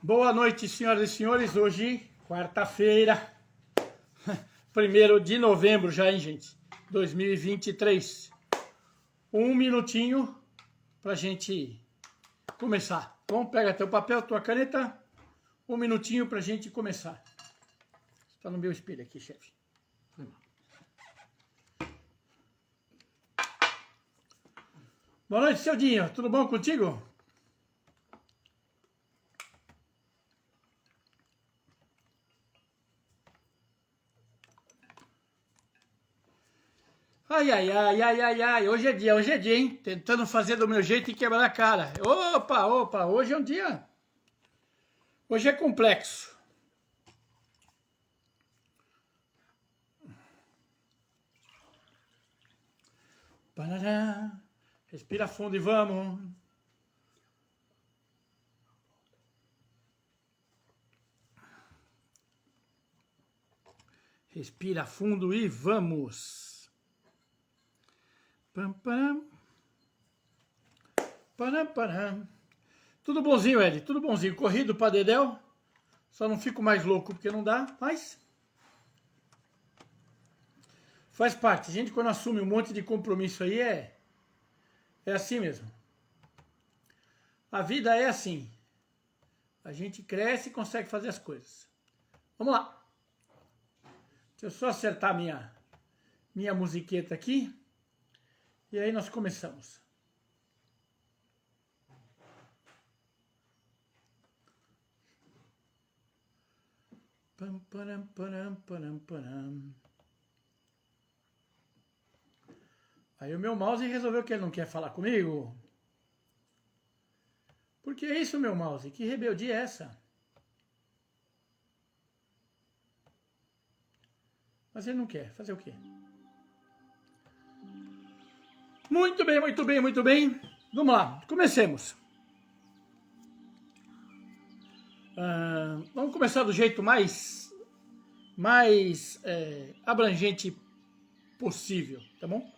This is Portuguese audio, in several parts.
Boa noite, senhoras e senhores. Hoje, quarta-feira, 1º de novembro já, hein, gente? 2023. Um minutinho pra gente começar. Bom, pega teu papel, tua caneta. Um minutinho pra gente começar. Tá no meu espelho aqui, chefe. Boa noite, seu Dinho. Tudo bom contigo? Ai. Hoje é dia, hein? Tentando fazer do meu jeito e quebrar a cara. Opa, hoje é um dia. Hoje é complexo. Parará. Respira fundo e vamos. Respira fundo e vamos. Param. Tudo bonzinho, Ed? Tudo bonzinho. Corrido pra dedéu. Só não fico mais louco porque não dá, mas faz parte. A gente quando assume um monte de compromisso aí é assim mesmo. A vida é assim. A gente cresce e consegue fazer as coisas. Vamos lá. Deixa eu só acertar minha musiqueta aqui. E aí nós começamos. Param. Aí o meu mouse resolveu que ele não quer falar comigo. Por que é isso, meu mouse? Que rebeldia é essa? Mas ele não quer. Fazer o quê? Muito bem. Vamos lá, comecemos. Vamos começar do jeito mais abrangente possível, tá bom?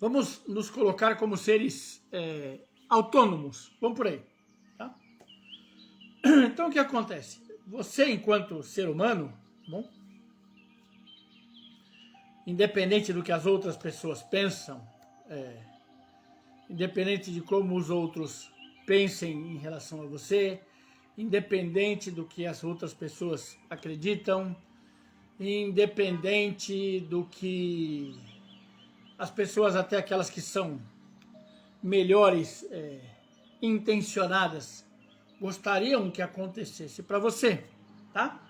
Vamos nos colocar como seres autônomos. Vamos por aí. Tá? Então, o que acontece? Você, enquanto ser humano, tá bom? Independente do que as outras pessoas pensam, independente de como os outros pensem em relação a você, independente do que as outras pessoas acreditam, independente do que as pessoas, até aquelas que são melhores intencionadas, gostariam que acontecesse para você, tá?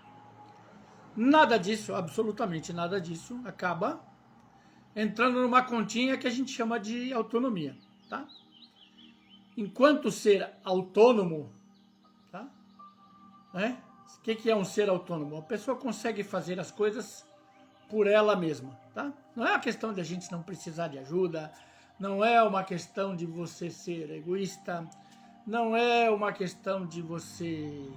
Nada disso, absolutamente nada disso, acaba entrando numa continha que a gente chama de autonomia, tá? Enquanto ser autônomo, tá? O que é um ser autônomo? A pessoa consegue fazer as coisas por ela mesma, tá? Não é uma questão de a gente não precisar de ajuda, não é uma questão de você ser egoísta, não é uma questão de você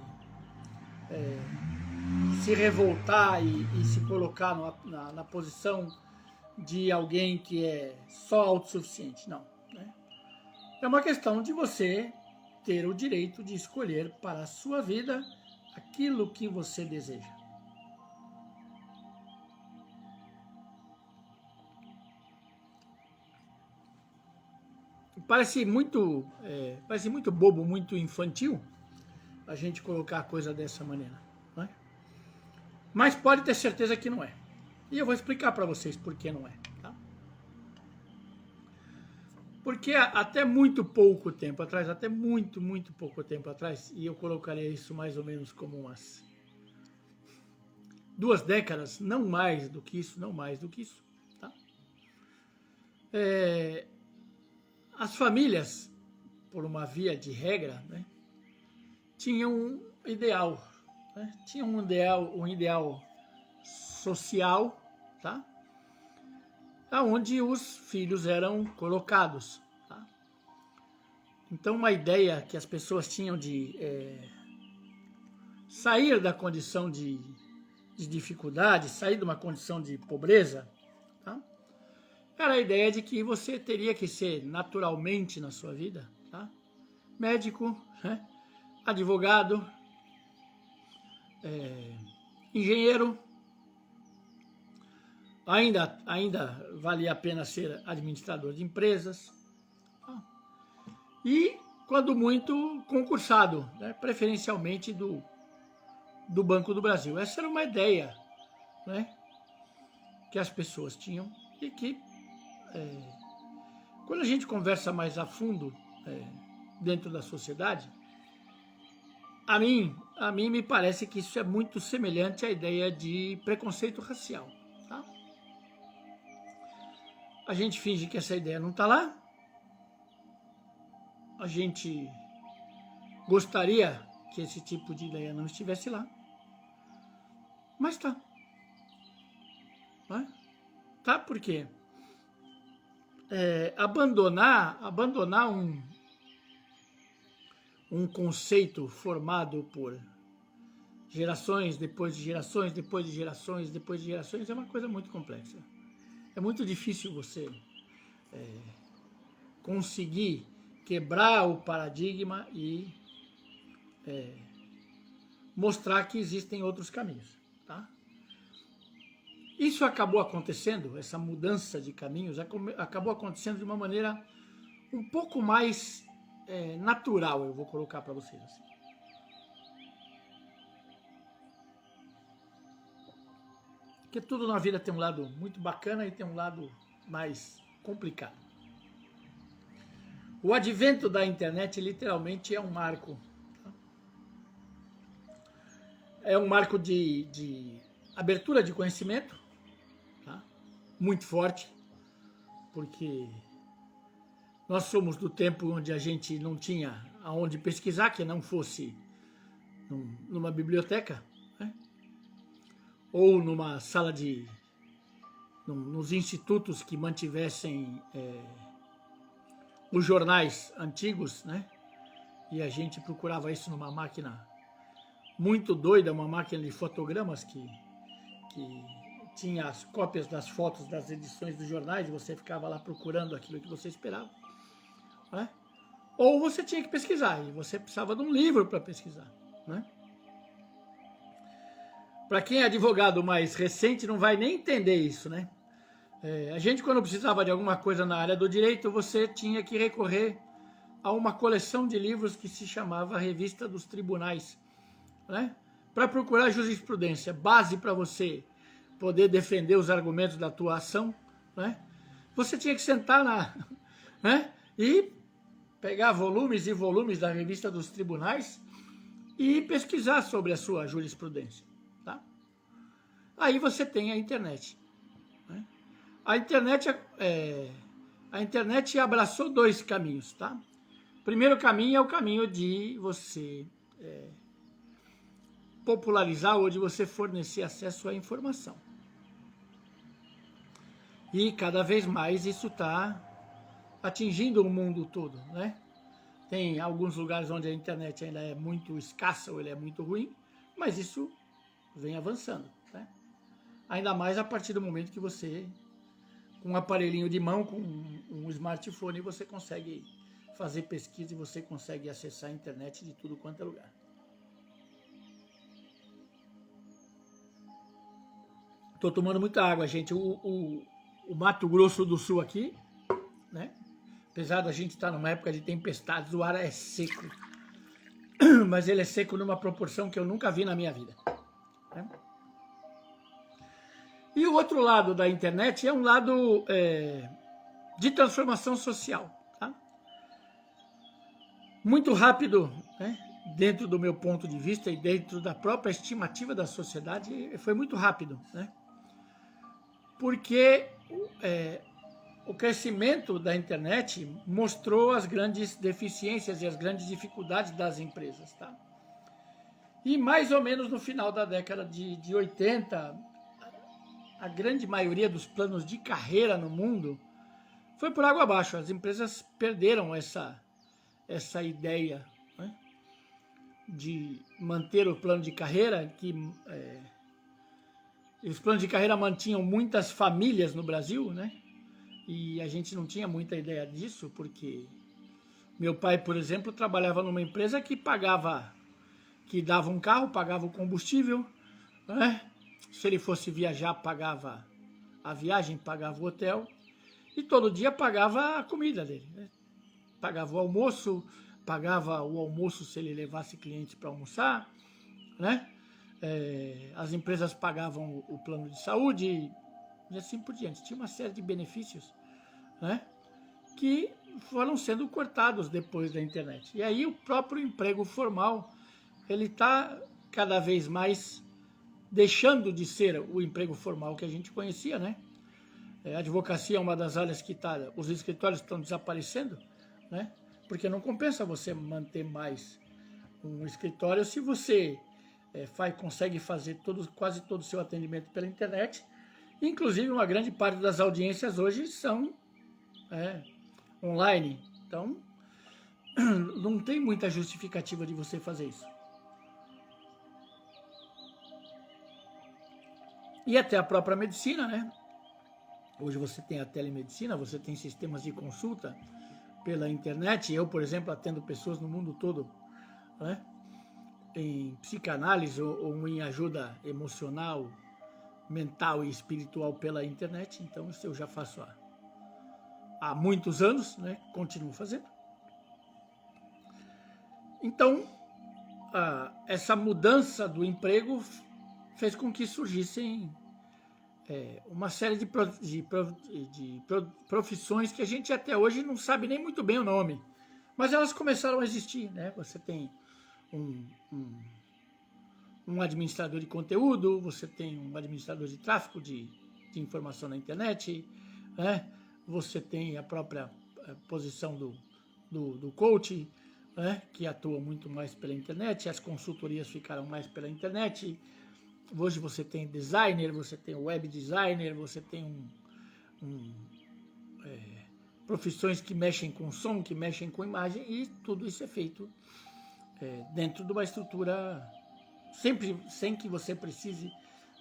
se revoltar e se colocar na posição de alguém que é só autossuficiente, não. Né? É uma questão de você ter o direito de escolher para a sua vida aquilo que você deseja. Parece muito bobo, muito infantil a gente colocar a coisa dessa maneira, não é? Mas pode ter certeza que não é. E eu vou explicar para vocês por que não é. Tá? Porque até muito pouco tempo atrás, muito pouco tempo atrás, e eu colocaria isso mais ou menos como umas 2 décadas, não mais do que isso, tá? As famílias, por uma via de regra, né, tinham um ideal, né? Tinham um ideal social, tá? Onde os filhos eram colocados, tá? Então, uma ideia que as pessoas tinham de sair da condição de dificuldade, sair de uma condição de pobreza, tá? Era a ideia de que você teria que ser naturalmente na sua vida, tá? tá? Médico, né? Advogado, engenheiro, ainda valia a pena ser administrador de empresas, tá? E, quando muito, concursado, né? Preferencialmente do Banco do Brasil. Essa era uma ideia, né? Que as pessoas tinham e que, quando a gente conversa mais a fundo dentro da sociedade, a mim me parece que isso é muito semelhante à ideia de preconceito racial. Tá? A gente finge que essa ideia não está lá, a gente gostaria que esse tipo de ideia não estivesse lá, mas está. Né? Tá? Por quê? Abandonar um conceito formado por gerações, depois de gerações, depois de gerações, depois de gerações, é uma coisa muito complexa. É muito difícil você conseguir quebrar o paradigma e mostrar que existem outros caminhos. Tá? Isso acabou acontecendo, essa mudança de caminhos, acabou acontecendo de uma maneira um pouco mais natural, eu vou colocar para vocês assim. Porque tudo na vida tem um lado muito bacana e tem um lado mais complicado. O advento da internet literalmente é um marco. Tá? É um marco de abertura de conhecimento, tá? Muito forte, porque nós somos do tempo onde a gente não tinha aonde pesquisar, que não fosse numa biblioteca, né? Ou numa sala nos institutos que mantivessem os jornais antigos, né? E a gente procurava isso numa máquina muito doida, uma máquina de fotogramas que tinha as cópias das fotos das edições dos jornais e você ficava lá procurando aquilo que você esperava. Né? Ou você tinha que pesquisar, e você precisava de um livro para pesquisar. Né? Para quem é advogado mais recente, não vai nem entender isso. Né? A gente, quando precisava de alguma coisa na área do direito, você tinha que recorrer a uma coleção de livros que se chamava Revista dos Tribunais, né? Para procurar jurisprudência, base para você poder defender os argumentos da tua ação. Né? Você tinha que sentar né? E pegar volumes e volumes da Revista dos Tribunais e pesquisar sobre a sua jurisprudência. Tá? Aí você tem a internet. Né? A internet abraçou dois caminhos. Tá? O primeiro caminho é o caminho de você popularizar ou de você fornecer acesso à informação. E cada vez mais isso está atingindo o mundo todo, né? Tem alguns lugares onde a internet ainda é muito escassa ou ele é muito ruim, mas isso vem avançando, né? Ainda mais a partir do momento que você, com um aparelhinho de mão, com um smartphone, você consegue fazer pesquisa e você consegue acessar a internet de tudo quanto é lugar. Estou tomando muita água, gente. O Mato Grosso do Sul aqui, né? Apesar da gente estar numa época de tempestades, o ar é seco. Mas ele é seco numa proporção que eu nunca vi na minha vida. Né? E o outro lado da internet é um lado de transformação social. Tá? Muito rápido, né? Dentro do meu ponto de vista e dentro da própria estimativa da sociedade, foi muito rápido. Né? Porque o crescimento da internet mostrou as grandes deficiências e as grandes dificuldades das empresas. Tá? E mais ou menos no final da década de 80, a grande maioria dos planos de carreira no mundo foi por água abaixo. As empresas perderam essa ideia, né, de manter o plano de carreira, que os planos de carreira mantinham muitas famílias no Brasil, né? E a gente não tinha muita ideia disso, porque Meu pai, por exemplo, trabalhava numa empresa que dava um carro, pagava o combustível, né? Se ele fosse viajar, pagava a viagem, pagava o hotel e todo dia pagava a comida dele, né? Pagava o almoço, pagava o almoço se ele levasse clientes para almoçar, né? As empresas pagavam o plano de saúde e assim por diante. Tinha uma série de benefícios, né, que foram sendo cortados depois da internet. E aí o próprio emprego formal, ele está cada vez mais deixando de ser o emprego formal que a gente conhecia, né? A advocacia é uma das áreas que os escritórios estão desaparecendo, né? Porque não compensa você manter mais um escritório se você consegue fazer quase todo o seu atendimento pela internet. Inclusive, uma grande parte das audiências hoje são online. Então, não tem muita justificativa de você fazer isso. E até a própria medicina, né? Hoje você tem a telemedicina, você tem sistemas de consulta pela internet. Eu, por exemplo, atendo pessoas no mundo todo, né, em psicanálise ou em ajuda emocional, mental e espiritual pela internet. Então, isso eu já faço há muitos anos, né? Continuo fazendo. Então, essa mudança do emprego fez com que surgissem uma série de profissões que a gente até hoje não sabe nem muito bem o nome, mas elas começaram a existir, né? Você tem um administrador de conteúdo, você tem um administrador de tráfego de informação na internet, né? Você tem a própria posição do coach, né, que atua muito mais pela internet, as consultorias ficaram mais pela internet. Hoje você tem designer, você tem web designer, você tem profissões que mexem com som, que mexem com imagem, e tudo isso é feito dentro de uma estrutura, sempre sem que você precise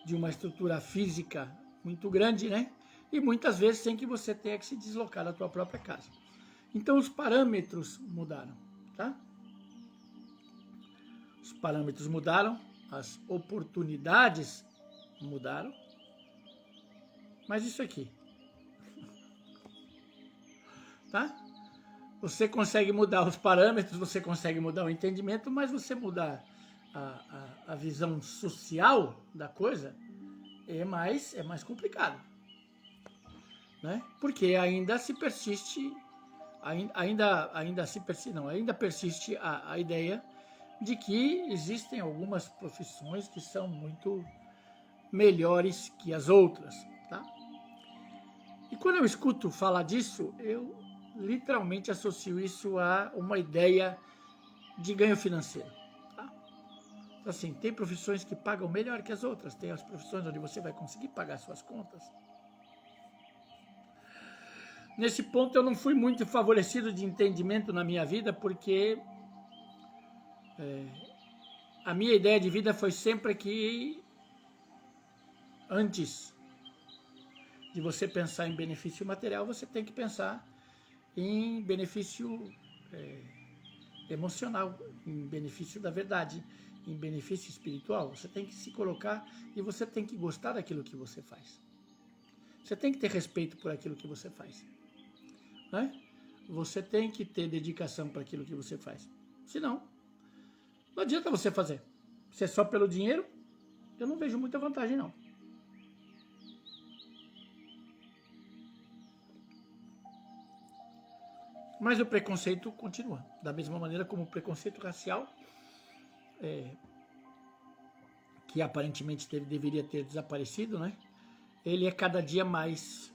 de uma estrutura física muito grande, né? E muitas vezes sem que você tenha que se deslocar da tua própria casa. Então os parâmetros mudaram, tá? Os parâmetros mudaram, as oportunidades mudaram, mas isso aqui, tá? Você consegue mudar os parâmetros, você consegue mudar o entendimento, mas você mudar a visão social da coisa é mais complicado, né? Porque ainda persiste a ideia de que existem algumas profissões que são muito melhores que as outras, tá? E quando eu escuto falar disso, eu literalmente associo isso a uma ideia de ganho financeiro, tá? Assim, tem profissões que pagam melhor que as outras, tem as profissões onde você vai conseguir pagar suas contas. Nesse ponto eu não fui muito favorecido de entendimento na minha vida, porque a minha ideia de vida foi sempre que antes de você pensar em benefício material, você tem que pensar em benefício emocional, em benefício da verdade, em benefício espiritual. Você tem que se colocar e você tem que gostar daquilo que você faz. Você tem que ter respeito por aquilo que você faz, né? Você tem que ter dedicação para aquilo que você faz. Senão, não adianta você fazer. Se é só pelo dinheiro, eu não vejo muita vantagem, não. Mas o preconceito continua. Da mesma maneira como o preconceito racial, que aparentemente deveria ter desaparecido, né? Ele é cada dia mais...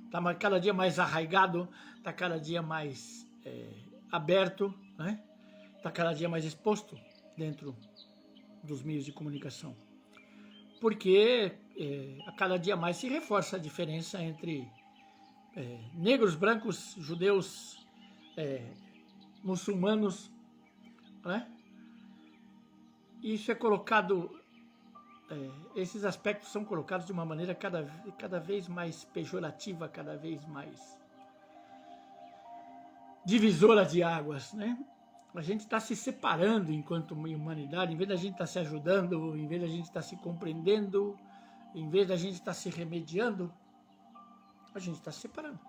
Está cada dia mais arraigado, está cada dia mais aberto, né? Está cada dia mais exposto dentro dos meios de comunicação. Porque a cada dia mais se reforça a diferença entre negros, brancos, judeus, muçulmanos, né? Isso é colocado, esses aspectos são colocados de uma maneira cada vez mais pejorativa, cada vez mais divisora de águas, né? A gente está se separando enquanto humanidade, em vez da gente estar se ajudando, em vez da gente estar se compreendendo, em vez da gente estar se remediando, a gente está se separando.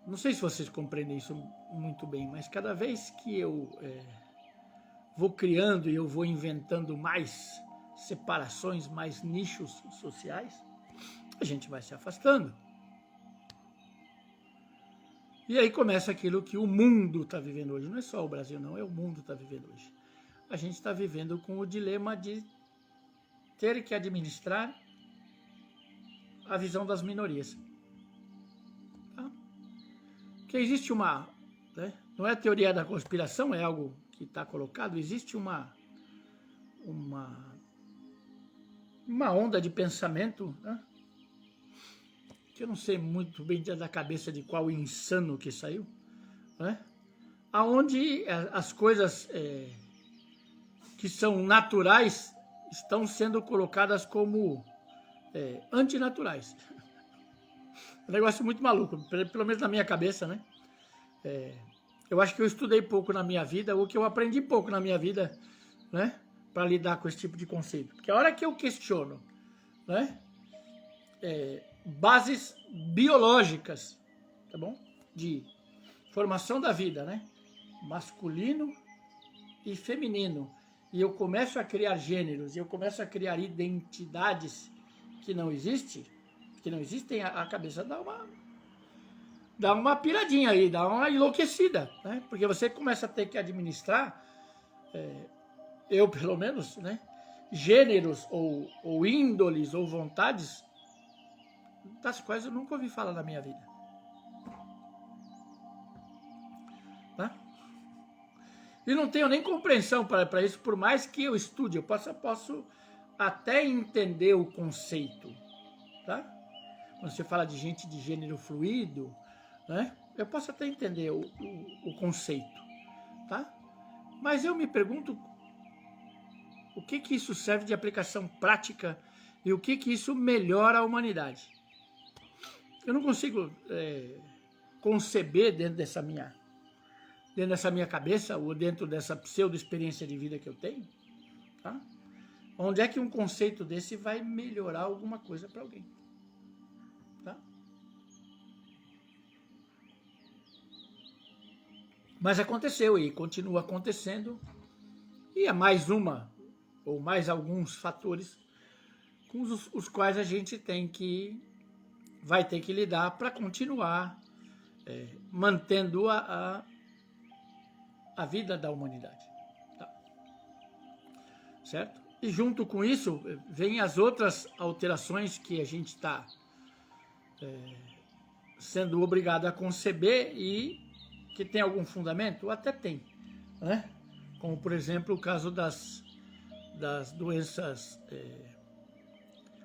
Não sei se vocês compreendem isso muito bem, mas cada vez que eu vou criando e eu vou inventando mais separações, mais nichos sociais, a gente vai se afastando. E aí começa aquilo que o mundo está vivendo hoje. Não é só o Brasil, não, é o mundo que está vivendo hoje. A gente está vivendo com o dilema de ter que administrar a visão das minorias. Tá? Porque existe uma... Né? Não é teoria da conspiração, é algo que está colocado. Existe uma onda de pensamento, né? Que eu não sei muito bem da cabeça de qual insano que saiu, né? Aonde as coisas que são naturais estão sendo colocadas como antinaturais. Um negócio muito maluco, pelo menos na minha cabeça, né? Eu acho que eu estudei pouco na minha vida, ou que eu aprendi pouco na minha vida, né? Para lidar com esse tipo de conceito. Porque a hora que eu questiono, né? Bases biológicas, tá bom? De formação da vida, né? Masculino e feminino. E eu começo a criar gêneros, e eu começo a criar identidades que não existem, a cabeça dá uma piradinha aí, dá uma enlouquecida, né? Porque você começa a ter que administrar, eu pelo menos, né? Gêneros ou índoles ou vontades das quais eu nunca ouvi falar na minha vida. Tá? E não tenho nem compreensão para isso, por mais que eu estude. Eu posso até entender o conceito. Tá? Quando você fala de gente de gênero fluido, né? Eu posso até entender o conceito. Tá? Mas eu me pergunto o que isso serve de aplicação prática e o que isso melhora a humanidade. Eu não consigo conceber dentro dessa minha cabeça, ou dentro dessa pseudo-experiência de vida que eu tenho, tá? Onde é que um conceito desse vai melhorar alguma coisa para alguém? Tá? Mas aconteceu e continua acontecendo, e é mais uma, ou mais alguns fatores com os quais a gente vai ter que lidar para continuar mantendo a vida da humanidade. Tá? Certo? E junto com isso, vem as outras alterações que a gente está sendo obrigado a conceber e que tem algum fundamento? Até tem. Né? Como, por exemplo, o caso das doenças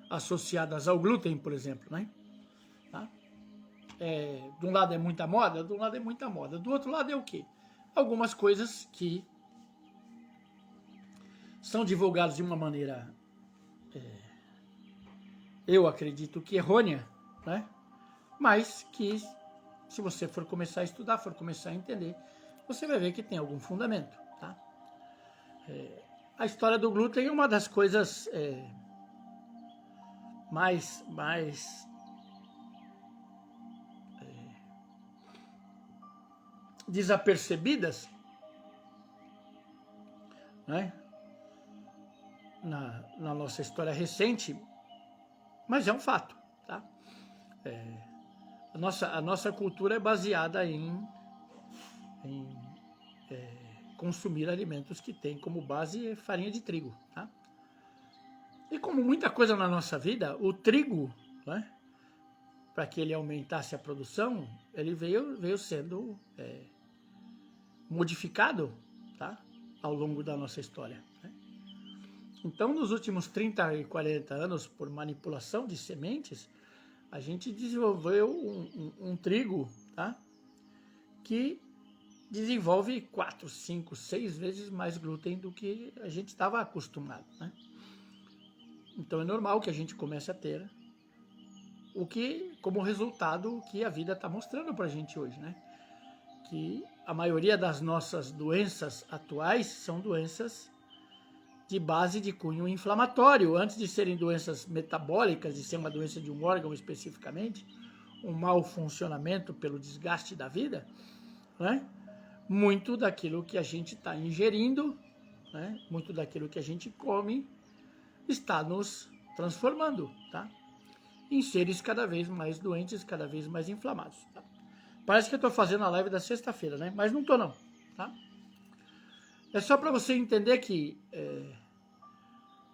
associadas ao glúten, por exemplo. Né? Tá? De um lado é muita moda, do lado é muita moda. Do outro lado é o quê? Algumas coisas que são divulgadas de uma maneira, eu acredito que errônea, né? Mas que, se você for começar a estudar, for começar a entender, você vai ver que tem algum fundamento. Tá? A história do glúten é uma das coisas mais desapercebidas, né? Na nossa história recente, mas é um fato. Tá? A nossa cultura é baseada em consumir alimentos que têm como base farinha de trigo. Tá? E como muita coisa na nossa vida, o trigo, né, para que ele aumentasse a produção, ele veio sendo modificado, tá, ao longo da nossa história. Né? Então, nos últimos 30 e 40 anos, por manipulação de sementes, a gente desenvolveu um trigo, tá, que desenvolve 4, 5, 6 vezes mais glúten do que a gente estava acostumado. Né? Então é normal que a gente comece a ter o que, como resultado, o que a vida está mostrando para a gente hoje, né? Que a maioria das nossas doenças atuais são doenças de base de cunho inflamatório, antes de serem doenças metabólicas, de ser uma doença de um órgão especificamente, um mau funcionamento pelo desgaste da vida, né? Muito daquilo que a gente está ingerindo, né? Muito daquilo que a gente come está nos transformando, tá? Em seres cada vez mais doentes, cada vez mais inflamados. Tá? Parece que eu estou fazendo a live da sexta-feira, né? Mas não estou não, tá? É só para você entender que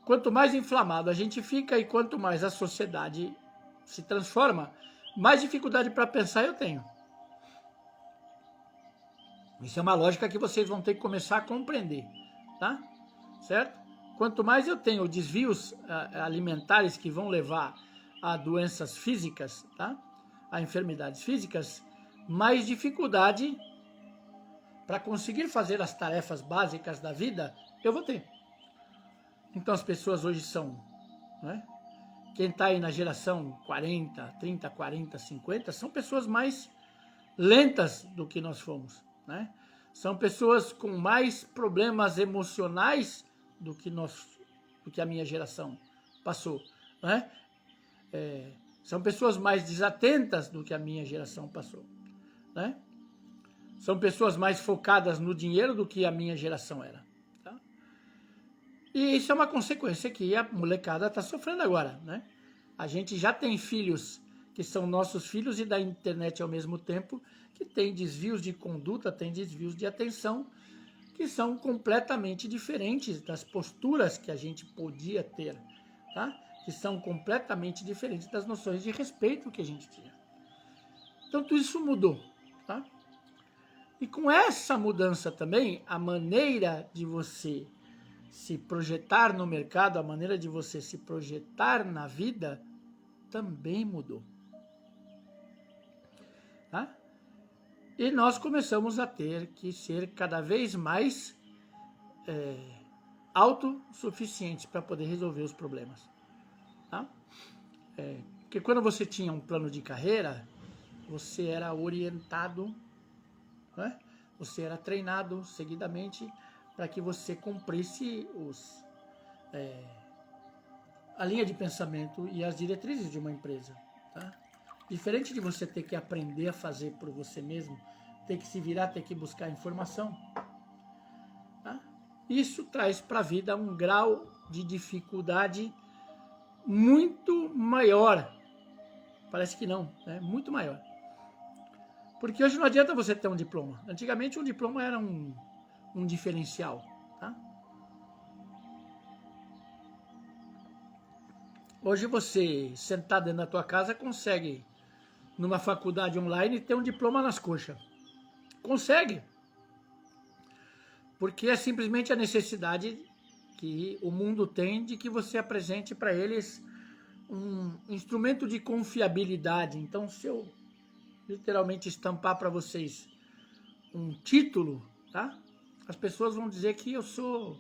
quanto mais inflamado a gente fica e quanto mais a sociedade se transforma, mais dificuldade para pensar eu tenho. Isso é uma lógica que vocês vão ter que começar a compreender, tá? Certo? Quanto mais eu tenho desvios alimentares que vão levar a doenças físicas, tá? A enfermidades físicas, mais dificuldade para conseguir fazer as tarefas básicas da vida eu vou ter. Então as pessoas hoje são, né? Quem está aí na geração 40, 30, 40, 50, são pessoas mais lentas do que nós fomos, né? São pessoas com mais problemas emocionais do que a minha geração passou, né? São pessoas mais desatentas do que a minha geração passou, né? São pessoas mais focadas no dinheiro do que a minha geração era, tá? E isso é uma consequência que a molecada está sofrendo agora, né? A gente já tem filhos que são nossos filhos e da internet ao mesmo tempo, que tem desvios de conduta, tem desvios de atenção, que são completamente diferentes das posturas que a gente podia ter, tá? Que são completamente diferentes das noções de respeito que a gente tinha. Então tudo isso mudou, tá? E com essa mudança também, a maneira de você se projetar no mercado, a maneira de você se projetar na vida também mudou. Tá? E nós começamos a ter que ser cada vez mais autossuficientes para poder resolver os problemas. Tá? Porque quando você tinha um plano de carreira, você era orientado, né? Você era treinado seguidamente para que você cumprisse a linha de pensamento e as diretrizes de uma empresa. Tá? Diferente de você ter que aprender a fazer por você mesmo, ter que se virar, ter que buscar informação, tá? Isso traz para a vida um grau de dificuldade muito maior. Parece que não, né? Muito maior. Porque hoje não adianta você ter um diploma. Antigamente um diploma era um diferencial, tá? Hoje você, sentado dentro da tua casa, consegue, numa faculdade online, ter um diploma nas coxas. Consegue. Porque é simplesmente a necessidade que o mundo tem de que você apresente para eles um instrumento de confiabilidade. Então, se eu literalmente estampar para vocês um título, tá? As pessoas vão dizer que eu sou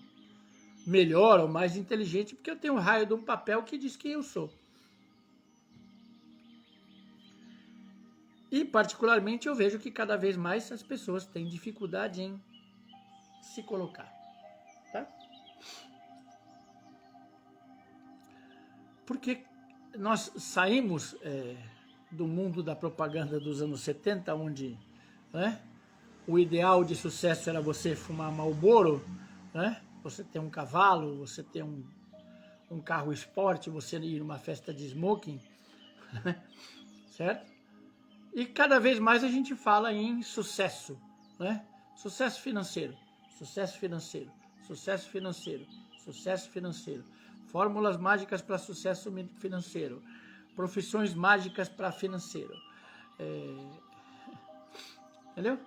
melhor ou mais inteligente porque eu tenho um raio de um papel que diz quem eu sou. E particularmente eu vejo que cada vez mais as pessoas têm dificuldade em se colocar, tá? Porque nós saímos do mundo da propaganda dos anos 70, onde, né, o ideal de sucesso era você fumar Marlboro, né? Você ter um cavalo, você ter um carro esporte, você ir numa festa de smoking, certo? E cada vez mais a gente fala em sucesso, né? Sucesso financeiro, sucesso financeiro, sucesso financeiro, sucesso financeiro. Fórmulas mágicas para sucesso financeiro, profissões mágicas para financeiro. Entendeu?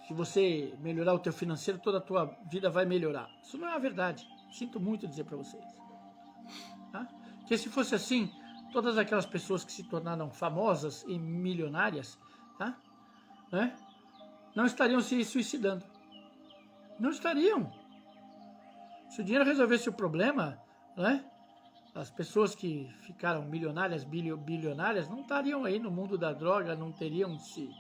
Se você melhorar o teu financeiro, toda a tua vida vai melhorar. Isso não é a verdade. Sinto muito dizer para vocês. Tá? Porque se fosse assim, todas aquelas pessoas que se tornaram famosas e milionárias, tá? Né? Não estariam se suicidando. Não estariam. Se o dinheiro resolvesse o problema, né? As pessoas que ficaram milionárias, bilionárias, não estariam aí no mundo da droga, não teriam se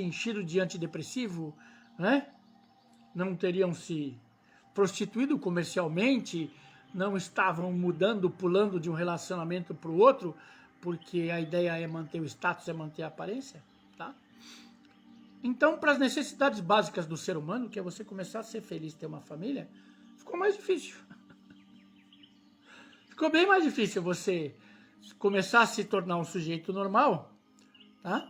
enchido de antidepressivo, né? Não teriam se prostituído comercialmente, não estavam mudando, pulando de um relacionamento para o outro, porque a ideia é manter o status, é manter a aparência, tá? Então, para as necessidades básicas do ser humano, que é você começar a ser feliz, ter uma família, ficou mais difícil. Ficou bem mais difícil você começar a se tornar um sujeito normal, tá?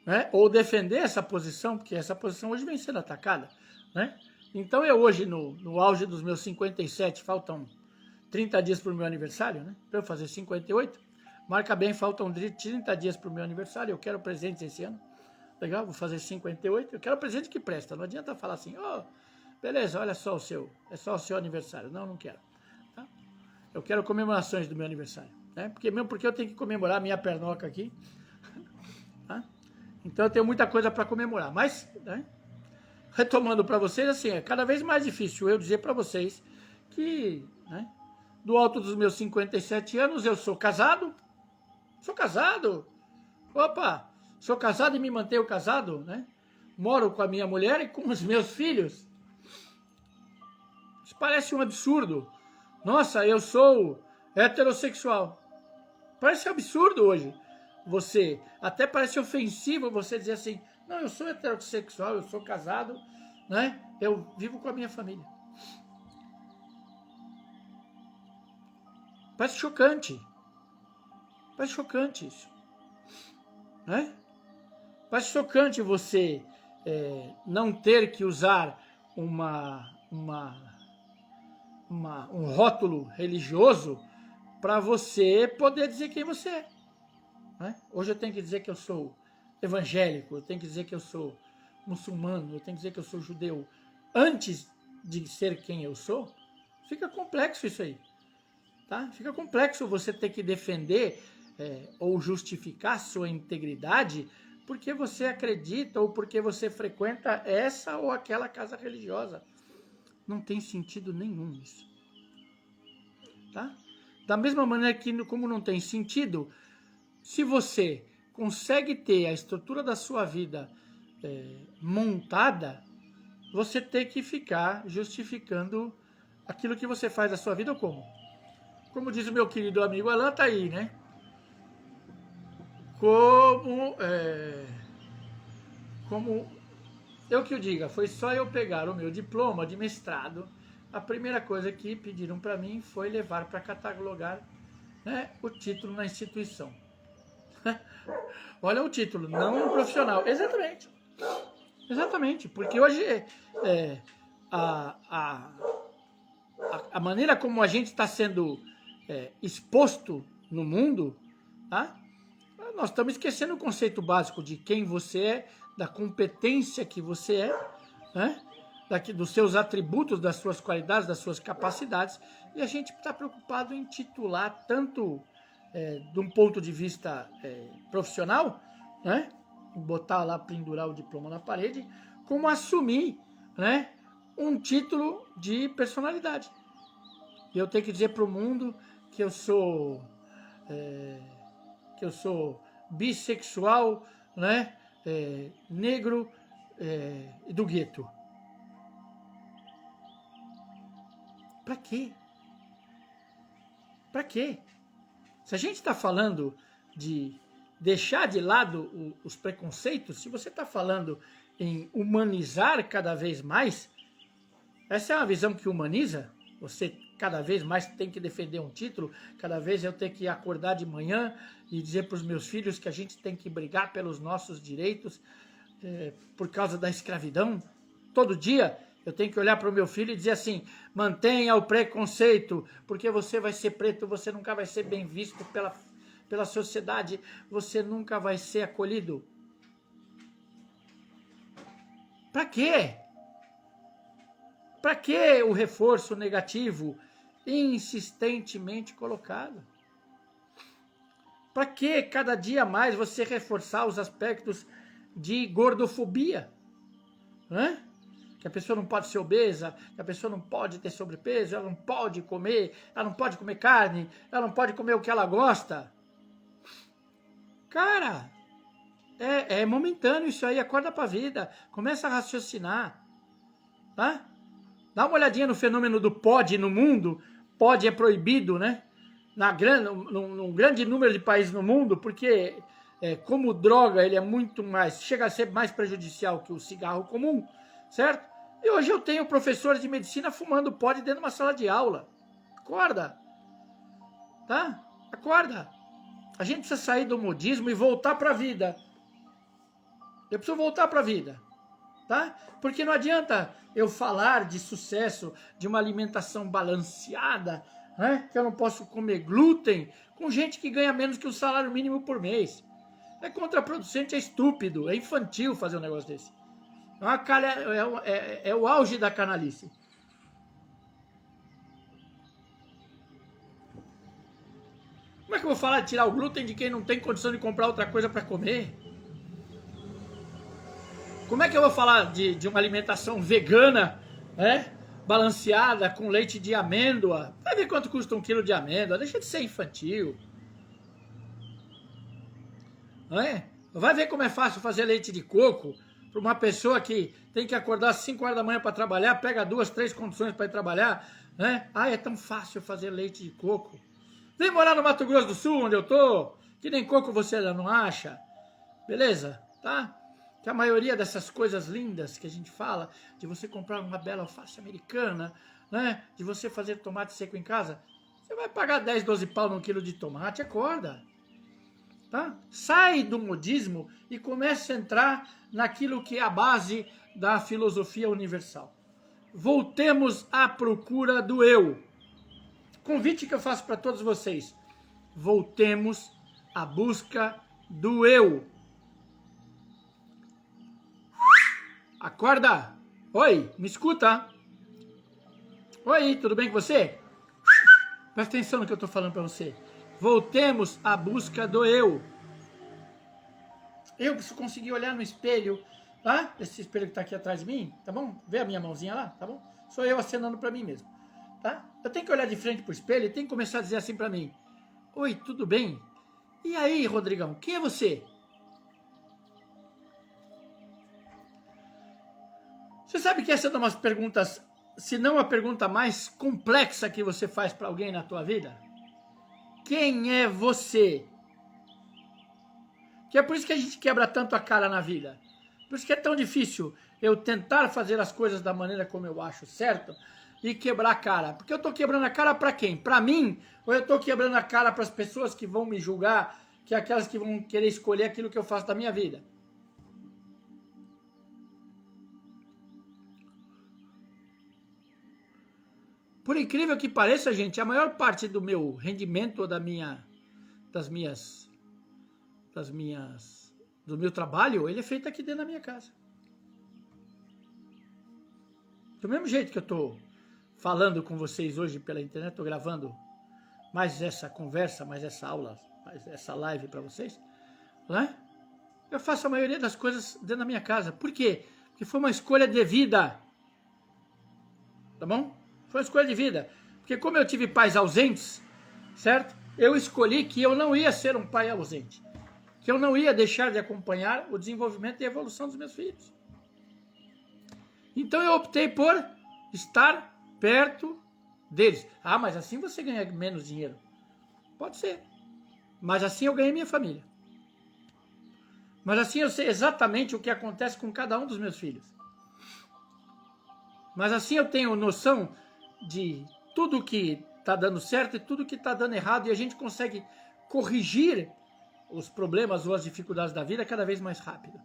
Né? Ou defender essa posição, porque essa posição hoje vem sendo atacada, né? Então eu hoje, no auge dos meus 57, faltam 30 dias para o meu aniversário, né? Para eu fazer 58, marca bem, faltam 30 dias para o meu aniversário, eu quero presentes esse ano. Legal, vou fazer 58, eu quero presente que presta, não adianta falar assim, oh, beleza, olha só é só o seu aniversário. Não, não quero. Tá? Eu quero comemorações do meu aniversário, né? Porque eu tenho que comemorar a minha pernoca aqui, tá? Então eu tenho muita coisa para comemorar, mas, né, retomando para vocês, assim, é cada vez mais difícil eu dizer para vocês que, né, do alto dos meus 57 anos, eu sou casado, opa, sou casado e me mantenho casado, né, moro com a minha mulher e com os meus filhos. Isso parece um absurdo. Nossa, eu sou heterossexual. Parece absurdo hoje. Você, até parece ofensivo você dizer assim, não, eu sou heterossexual, eu sou casado, né? Eu vivo com a minha família. Parece chocante. Parece chocante isso. Né? Parece chocante você não ter que usar um rótulo religioso para você poder dizer quem você é. Né? Hoje eu tenho que dizer que eu sou evangélico, eu tenho que dizer que eu sou muçulmano, eu tenho que dizer que eu sou judeu. Antes de ser quem eu sou, fica complexo isso aí. Tá? Fica complexo você ter que defender ou justificar sua integridade porque você acredita ou porque você frequenta essa ou aquela casa religiosa. Não tem sentido nenhum isso. Tá? Da mesma maneira que, como não tem sentido, se você consegue ter a estrutura da sua vida montada, você tem que ficar justificando aquilo que você faz da sua vida ou como? Como diz o meu querido amigo Alan, tá aí, né? Como eu que o diga, foi só eu pegar o meu diploma de mestrado, a primeira coisa que pediram para mim foi levar para catalogar, né, o título na instituição. Olha o título, não um profissional. Exatamente. Exatamente, porque hoje a maneira como a gente está sendo exposto no mundo, tá? Nós estamos esquecendo o conceito básico de quem você é, da competência que você é, né? Dos seus atributos, das suas qualidades, das suas capacidades, e a gente está preocupado em titular tanto de um ponto de vista profissional, né? Botar lá, pendurar o diploma na parede, como assumir, né, um título de personalidade. E eu tenho que dizer para o mundo que eu sou bissexual, né, negro do gueto. Para quê? Para quê? Se a gente está falando de deixar de lado os preconceitos, se você está falando em humanizar cada vez mais, essa é uma visão que humaniza. Você cada vez mais tem que defender um título, cada vez eu tenho que acordar de manhã e dizer para os meus filhos que a gente tem que brigar pelos nossos direitos por causa da escravidão. Todo dia eu tenho que olhar para o meu filho e dizer assim, mantenha o preconceito, porque você vai ser preto, você nunca vai ser bem visto pela sociedade, você nunca vai ser acolhido. Para quê? Para que o reforço negativo insistentemente colocado? Para que cada dia mais você reforçar os aspectos de gordofobia? Né? que a pessoa não pode ser obesa, que a pessoa não pode ter sobrepeso, ela não pode comer, ela não pode comer carne, ela não pode comer o que ela gosta. Cara, é momentâneo isso aí, acorda pra vida, começa a raciocinar, tá? Dá uma olhadinha no fenômeno do pode no mundo, pode é proibido, né? Num grande número de países no mundo, porque como droga ele é muito mais, chega a ser mais prejudicial que o cigarro comum, certo? E hoje eu tenho professores de medicina fumando pod dentro de uma sala de aula. Acorda, tá? Acorda. A gente precisa sair do modismo e voltar para a vida. Eu preciso voltar para a vida, tá? Porque não adianta eu falar de sucesso, de uma alimentação balanceada, né? Que eu não posso comer glúten, com gente que ganha menos que o salário mínimo por mês. É contraproducente, é estúpido, é infantil fazer um negócio desse. É o auge da canalice. Como é que eu vou falar de tirar o glúten de quem não tem condição de comprar outra coisa para comer? Como é que eu vou falar de uma alimentação vegana, balanceada, com leite de amêndoa? Vai ver quanto custa 1 quilo de amêndoa, deixa de ser infantil. Vai ver como é fácil fazer leite de coco para uma pessoa que tem que acordar às 5 horas da manhã para trabalhar, pega 2, 3 condições para ir trabalhar, né? É tão fácil fazer leite de coco. Vem morar no Mato Grosso do Sul, onde eu tô, que nem coco você não acha, beleza? Tá? Que a maioria dessas coisas lindas que a gente fala, de você comprar uma bela alface americana, né? De você fazer tomate seco em casa, você vai pagar 10, 12 pau num quilo de tomate, acorda. Tá? Sai do modismo e comece a entrar naquilo que é a base da filosofia universal. Voltemos à procura do eu. Convite que eu faço para todos vocês. Voltemos à busca do eu. Acorda! Oi, me escuta? Oi, tudo bem com você? Presta atenção no que eu estou falando para você. Voltemos à busca do eu. Eu preciso conseguir olhar no espelho, tá? Esse espelho que está aqui atrás de mim, tá bom? Vê a minha mãozinha lá, tá bom? Sou eu acenando para mim mesmo, tá? Eu tenho que olhar de frente pro espelho e tenho que começar a dizer assim para mim: oi, tudo bem? E aí, Rodrigão, quem é você? Você sabe que essa é uma das perguntas, se não a pergunta mais complexa que você faz para alguém na tua vida? Quem é você? Que é por isso que a gente quebra tanto a cara na vida. Por isso que é tão difícil eu tentar fazer as coisas da maneira como eu acho certo e quebrar a cara. Porque eu estou quebrando a cara para quem? Para mim? Ou eu estou quebrando a cara para as pessoas que vão me julgar, que é aquelas que vão querer escolher aquilo que eu faço da minha vida? Por incrível que pareça, gente, a maior parte do meu rendimento, do meu trabalho, ele é feito aqui dentro da minha casa. Do mesmo jeito que eu estou falando com vocês hoje pela internet, estou gravando mais essa conversa, mais essa aula, mais essa live para vocês, né? Eu faço a maioria das coisas dentro da minha casa. Por quê? Porque foi uma escolha de vida. Tá bom? Foi uma escolha de vida. Porque como eu tive pais ausentes, certo? Eu escolhi que eu não ia ser um pai ausente. Que eu não ia deixar de acompanhar o desenvolvimento e a evolução dos meus filhos. Então eu optei por estar perto deles. Ah, mas assim você ganha menos dinheiro. Pode ser. Mas assim eu ganhei minha família. Mas assim eu sei exatamente o que acontece com cada um dos meus filhos. Mas assim eu tenho noção de tudo que está dando certo e tudo que está dando errado, e a gente consegue corrigir os problemas ou as dificuldades da vida cada vez mais rápido.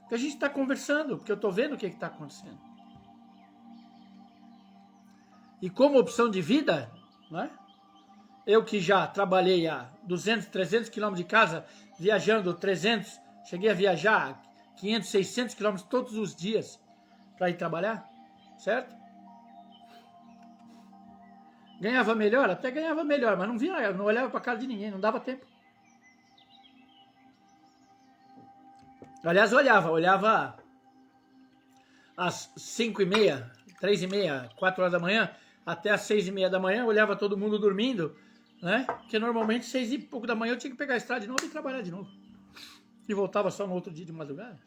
Porque a gente está conversando, porque eu estou vendo o que está acontecendo. E como opção de vida, né? Eu que já trabalhei a 200, 300 quilômetros de casa, viajando 300, cheguei a viajar 500, 600 quilômetros todos os dias para ir trabalhar, certo? Ganhava melhor? Até ganhava melhor, mas não via, não olhava para a cara de ninguém, não dava tempo. Aliás, olhava às 5h30, 3h30, 4 horas da manhã, até às 6h30 da manhã, olhava todo mundo dormindo, né? Porque normalmente 6 e pouco da manhã eu tinha que pegar a estrada de novo e trabalhar de novo. E voltava só no outro dia de madrugada.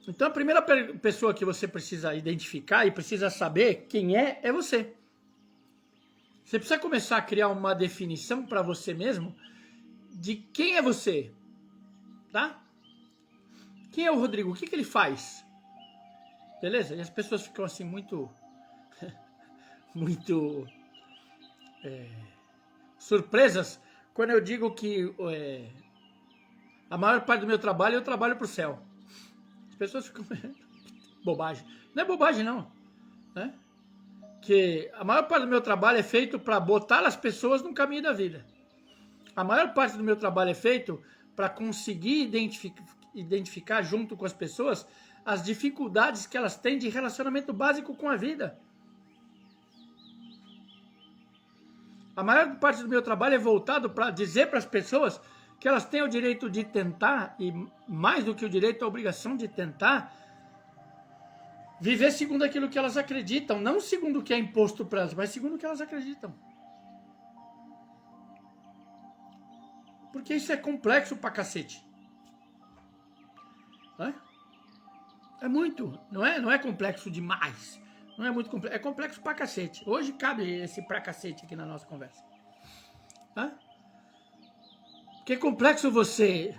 Então a primeira pessoa que você precisa identificar e precisa saber quem é você. Você precisa começar a criar uma definição para você mesmo de quem é você, tá? Quem é o Rodrigo? O que ele faz? Beleza? E as pessoas ficam assim muito surpresas quando eu digo que a maior parte do meu trabalho eu trabalho para o céu. As pessoas ficam bobagem. Não é bobagem não, né? Que a maior parte do meu trabalho é feito para botar as pessoas no caminho da vida. A maior parte do meu trabalho é feito para conseguir identificar junto com as pessoas as dificuldades que elas têm de relacionamento básico com a vida. A maior parte do meu trabalho é voltado para dizer para as pessoas que elas têm o direito de tentar, e mais do que o direito, a obrigação de tentar, viver segundo aquilo que elas acreditam, não segundo o que é imposto para elas, mas segundo o que elas acreditam. Porque isso é complexo pra cacete. É muito, não é complexo demais. Não é muito complexo, é complexo pra cacete. Hoje cabe esse pra cacete aqui na nossa conversa. Tá? Porque é complexo você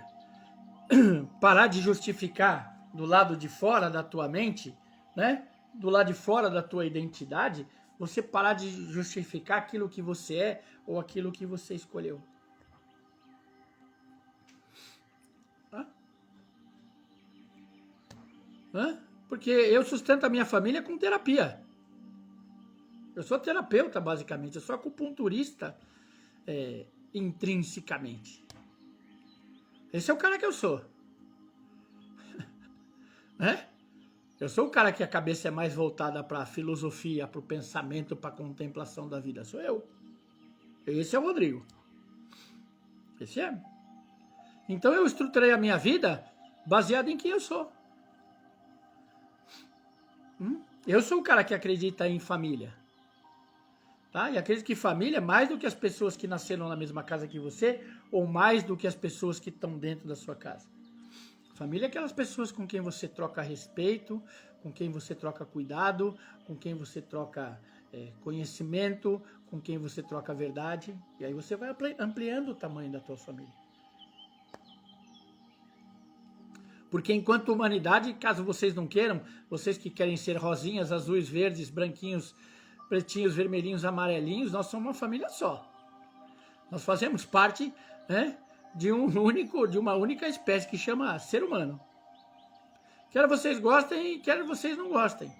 parar de justificar do lado de fora da tua mente, né? Do lado de fora da tua identidade, você parar de justificar aquilo que você é ou aquilo que você escolheu. Porque eu sustento a minha família com terapia. Eu sou terapeuta, basicamente. Eu sou acupunturista intrinsecamente. Esse é o cara que eu sou. Eu sou o cara que a cabeça é mais voltada para a filosofia, para o pensamento, para a contemplação da vida. Sou eu. Esse é o Rodrigo. Esse é. Então eu estruturei a minha vida baseada em quem eu sou. Eu sou o cara que acredita em família. Tá? E acredito que família é mais do que as pessoas que nasceram na mesma casa que você, ou mais do que as pessoas que estão dentro da sua casa. Família é aquelas pessoas com quem você troca respeito, com quem você troca cuidado, com quem você troca conhecimento, com quem você troca verdade. E aí você vai ampliando o tamanho da tua família. Porque enquanto humanidade, caso vocês não queiram, vocês que querem ser rosinhas, azuis, verdes, branquinhos, pretinhos, vermelhinhos, amarelinhos, nós somos uma família só. Nós fazemos parte, né, de uma única espécie que chama ser humano. Quer vocês gostem, quer vocês não gostem.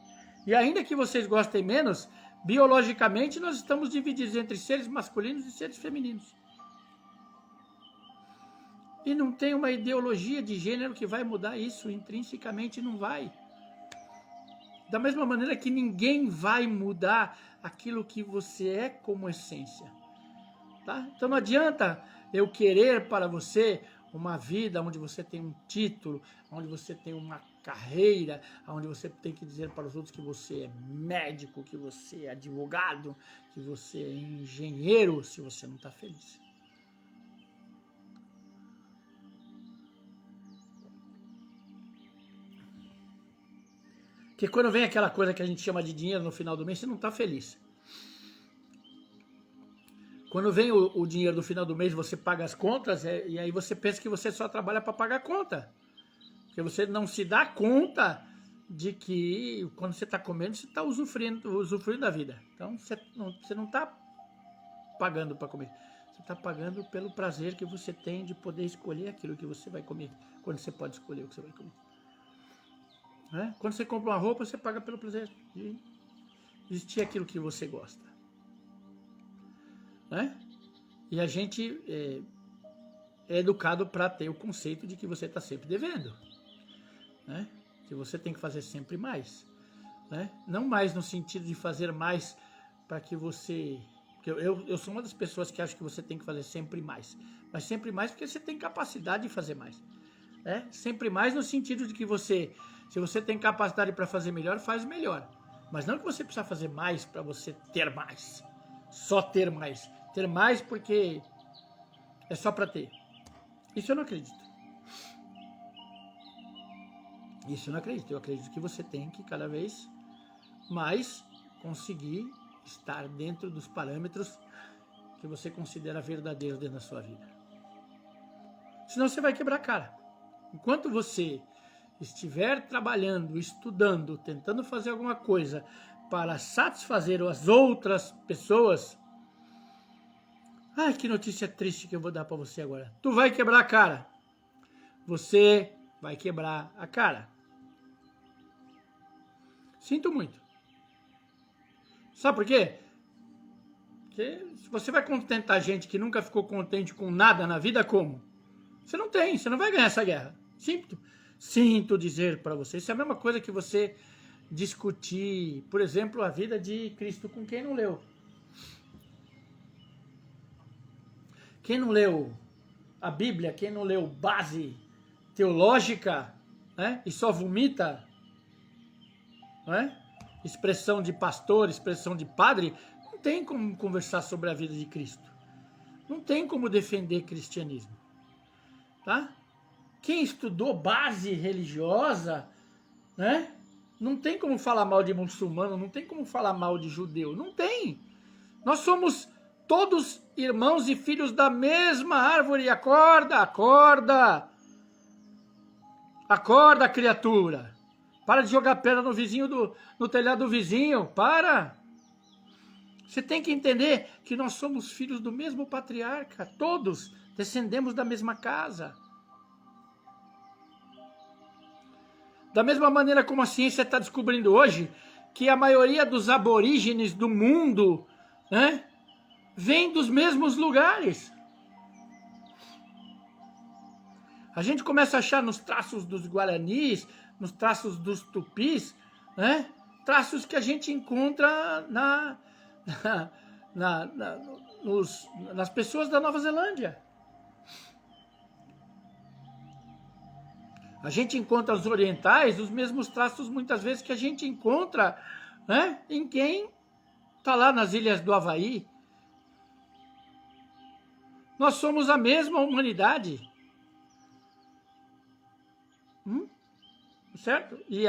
E ainda que vocês gostem menos, biologicamente nós estamos divididos entre seres masculinos e seres femininos. E não tem uma ideologia de gênero que vai mudar isso, intrinsecamente não vai. Da mesma maneira que ninguém vai mudar aquilo que você é como essência. Tá? Então não adianta eu querer para você uma vida onde você tem um título, onde você tem uma carreira, onde você tem que dizer para os outros que você é médico, que você é advogado, que você é engenheiro, se você não está feliz. Porque quando vem aquela coisa que a gente chama de dinheiro no final do mês, você não está feliz. Quando vem o dinheiro do final do mês, você paga as contas, e aí você pensa que você só trabalha para pagar a conta. Porque você não se dá conta de que quando você está comendo, você está usufruindo da vida. Então você não está pagando para comer. Você está pagando pelo prazer que você tem de poder escolher aquilo que você vai comer. Quando você pode escolher o que você vai comer. Quando você compra uma roupa, você paga pelo prazer de vestir aquilo que você gosta. E a gente é educado para ter o conceito de que você está sempre devendo. Que você tem que fazer sempre mais. Não mais no sentido de fazer mais para que você... Eu sou uma das pessoas que acha que você tem que fazer sempre mais. Mas sempre mais porque você tem capacidade de fazer mais. Sempre mais no sentido de que você, se você tem capacidade para fazer melhor, faz melhor. Mas não que você precisa fazer mais para você ter mais. Só ter mais. Ter mais porque é só para ter. Isso eu não acredito. Isso eu não acredito. Eu acredito que você tem que cada vez mais conseguir estar dentro dos parâmetros que você considera verdadeiros dentro da sua vida. Senão você vai quebrar a cara. Enquanto você estiver trabalhando, estudando, tentando fazer alguma coisa para satisfazer as outras pessoas, ai, que notícia triste que eu vou dar para você agora. Tu vai quebrar a cara. Você vai quebrar a cara. Sinto muito. Sabe por quê? Porque se você vai contentar gente que nunca ficou contente com nada na vida, como? Você não tem, você não vai ganhar essa guerra. Sinto dizer para você. Isso é a mesma coisa que você discutir, por exemplo, a vida de Cristo com quem não leu. Quem não leu a Bíblia, quem não leu base teológica, né, e só vomita, né, expressão de pastor, expressão de padre, não tem como conversar sobre a vida de Cristo. Não tem como defender cristianismo. Tá? Quem estudou base religiosa, né, não tem como falar mal de muçulmano, não tem como falar mal de judeu. Não tem. Nós somos todos irmãos e filhos da mesma árvore. Acorda, acorda. Acorda, criatura. Para de jogar pedra no vizinho no telhado do vizinho. Para. Você tem que entender que nós somos filhos do mesmo patriarca. Todos descendemos da mesma casa. Da mesma maneira como a ciência está descobrindo hoje que a maioria dos aborígenes do mundo, né, vem dos mesmos lugares. A gente começa a achar nos traços dos guaranis, nos traços dos tupis, né, traços que a gente encontra nas pessoas da Nova Zelândia. A gente encontra os orientais, os mesmos traços muitas vezes que a gente encontra, né, em quem está lá nas ilhas do Havaí. Nós somos a mesma humanidade. Certo? E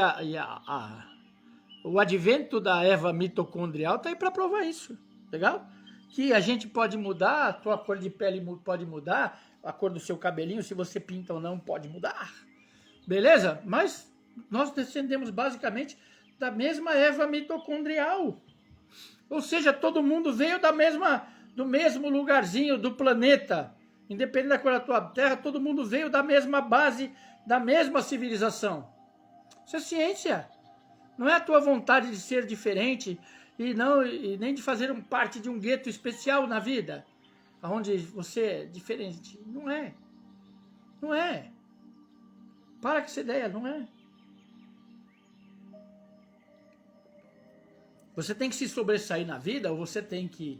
o advento da Eva mitocondrial está aí para provar isso. Legal? Que a gente pode mudar, a tua cor de pele pode mudar, a cor do seu cabelinho, se você pinta ou não, pode mudar. Beleza? Mas nós descendemos basicamente da mesma Eva mitocondrial. Ou seja, todo mundo veio do mesmo lugarzinho do planeta. Independente da cor da tua terra, todo mundo veio da mesma base, da mesma civilização. Isso é ciência. Não é a tua vontade de ser diferente e nem de fazer parte de um gueto especial na vida, onde você é diferente. Não é. Não é. Para com essa ideia, não é? Você tem que se sobressair na vida, ou você tem que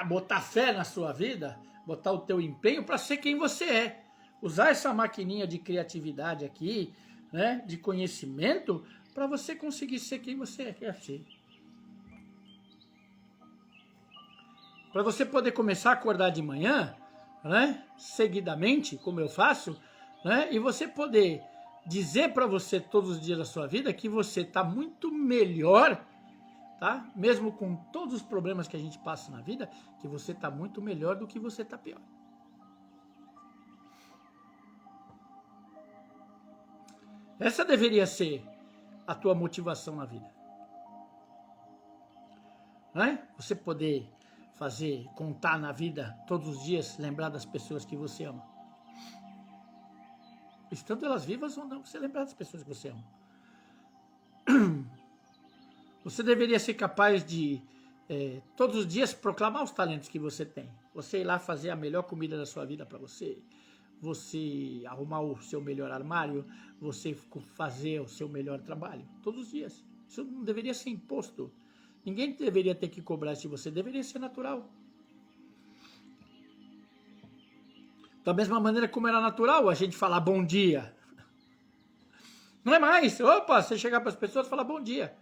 botar fé na sua vida, botar o teu empenho para ser quem você é. Usar essa maquininha de criatividade aqui, né, de conhecimento, para você conseguir ser quem você quer ser. Para você poder começar a acordar de manhã, né, seguidamente, como eu faço, né, e você poder dizer para você todos os dias da sua vida que você está muito melhor, tá? Mesmo com todos os problemas que a gente passa na vida, que você está muito melhor do que você está pior. Essa deveria ser a tua motivação na vida. Né? Você poder contar na vida todos os dias, lembrar das pessoas que você ama. Estando elas vivas ou não, você lembrar das pessoas que você ama. Você deveria ser capaz de, todos os dias, proclamar os talentos que você tem. Você ir lá fazer a melhor comida da sua vida para você. Você arrumar o seu melhor armário. Você fazer o seu melhor trabalho. Todos os dias. Isso não deveria ser imposto. Ninguém deveria ter que cobrar isso de você. Deveria ser natural. Da mesma maneira como era natural a gente falar bom dia. Não é mais. Opa, você chegar para as pessoas e falar bom dia.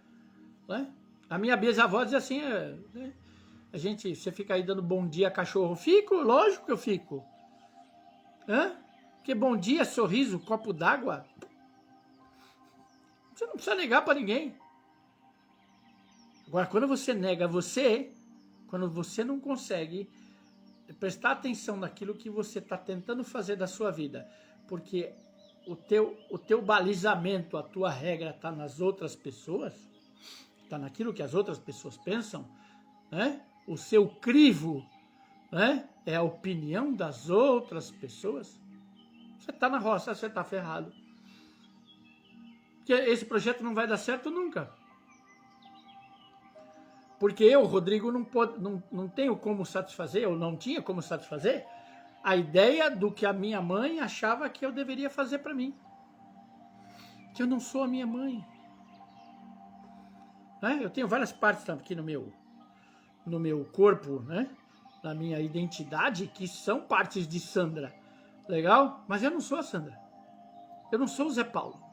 Né? A minha bisavó diz assim, né? Você fica aí dando bom dia a cachorro. Fico, lógico que eu fico. Hã? Porque bom dia, sorriso, copo d'água. Você não precisa negar para ninguém. Agora, quando você nega você, quando você não consegue prestar atenção naquilo que você está tentando fazer da sua vida, porque o teu balizamento, a tua regra está nas outras pessoas, está naquilo que as outras pessoas pensam, né? O seu crivo, né? É a opinião das outras pessoas. Você está na roça, você está ferrado. Porque esse projeto não vai dar certo nunca. Porque eu, Rodrigo, não tenho como satisfazer, ou não tinha como satisfazer, a ideia do que a minha mãe achava que eu deveria fazer para mim. Que eu não sou a minha mãe. Né? Eu tenho várias partes aqui no meu corpo, né? Na minha identidade, que são partes de Sandra. Legal? Mas eu não sou a Sandra. Eu não sou o Zé Paulo.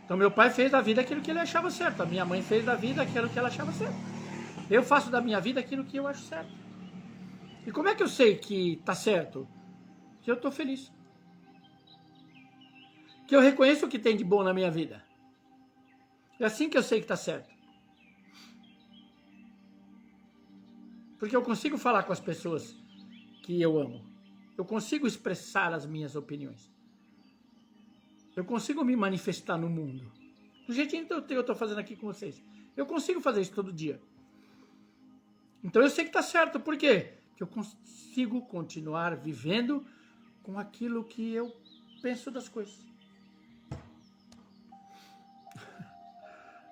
Então meu pai fez da vida aquilo que ele achava certo. A minha mãe fez da vida aquilo que ela achava certo. Eu faço da minha vida aquilo que eu acho certo. E como é que eu sei que tá certo? Que eu tô feliz. Que eu reconheço o que tem de bom na minha vida. É assim que eu sei que tá certo. Porque eu consigo falar com as pessoas que eu amo. Eu consigo expressar as minhas opiniões. Eu consigo me manifestar no mundo. Do jeitinho que eu estou fazendo aqui com vocês. Eu consigo fazer isso todo dia. Então eu sei que está certo. Por quê? Porque eu consigo continuar vivendo com aquilo que eu penso das coisas.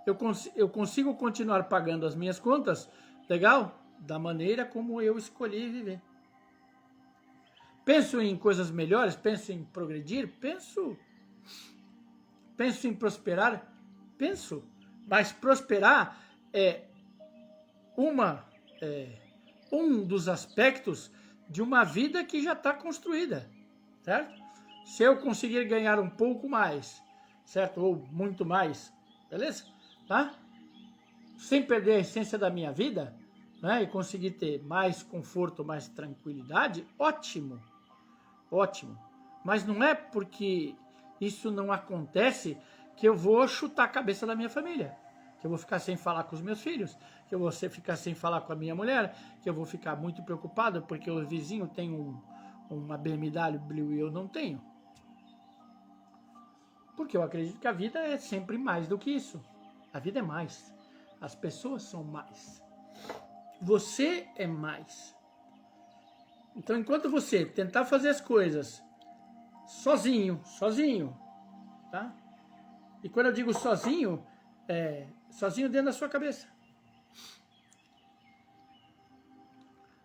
Eu consigo continuar pagando as minhas contas, legal? Da maneira como eu escolhi viver. Penso em coisas melhores, penso em progredir, penso em prosperar, penso, mas prosperar é um dos aspectos de uma vida que já está construída, certo? Se eu conseguir ganhar um pouco mais, certo? Ou muito mais, beleza? Tá? Sem perder a essência da minha vida, né? E conseguir ter mais conforto, mais tranquilidade, ótimo, ótimo. Mas não é porque isso não acontece que eu vou chutar a cabeça da minha família, que eu vou ficar sem falar com os meus filhos, que eu vou ficar sem falar com a minha mulher, que eu vou ficar muito preocupado porque o vizinho tem uma BMW e eu não tenho. Porque eu acredito que a vida é sempre mais do que isso. A vida é mais. As pessoas são mais. Você é mais. Então, enquanto você tentar fazer as coisas sozinho, tá? E quando eu digo sozinho, sozinho dentro da sua cabeça.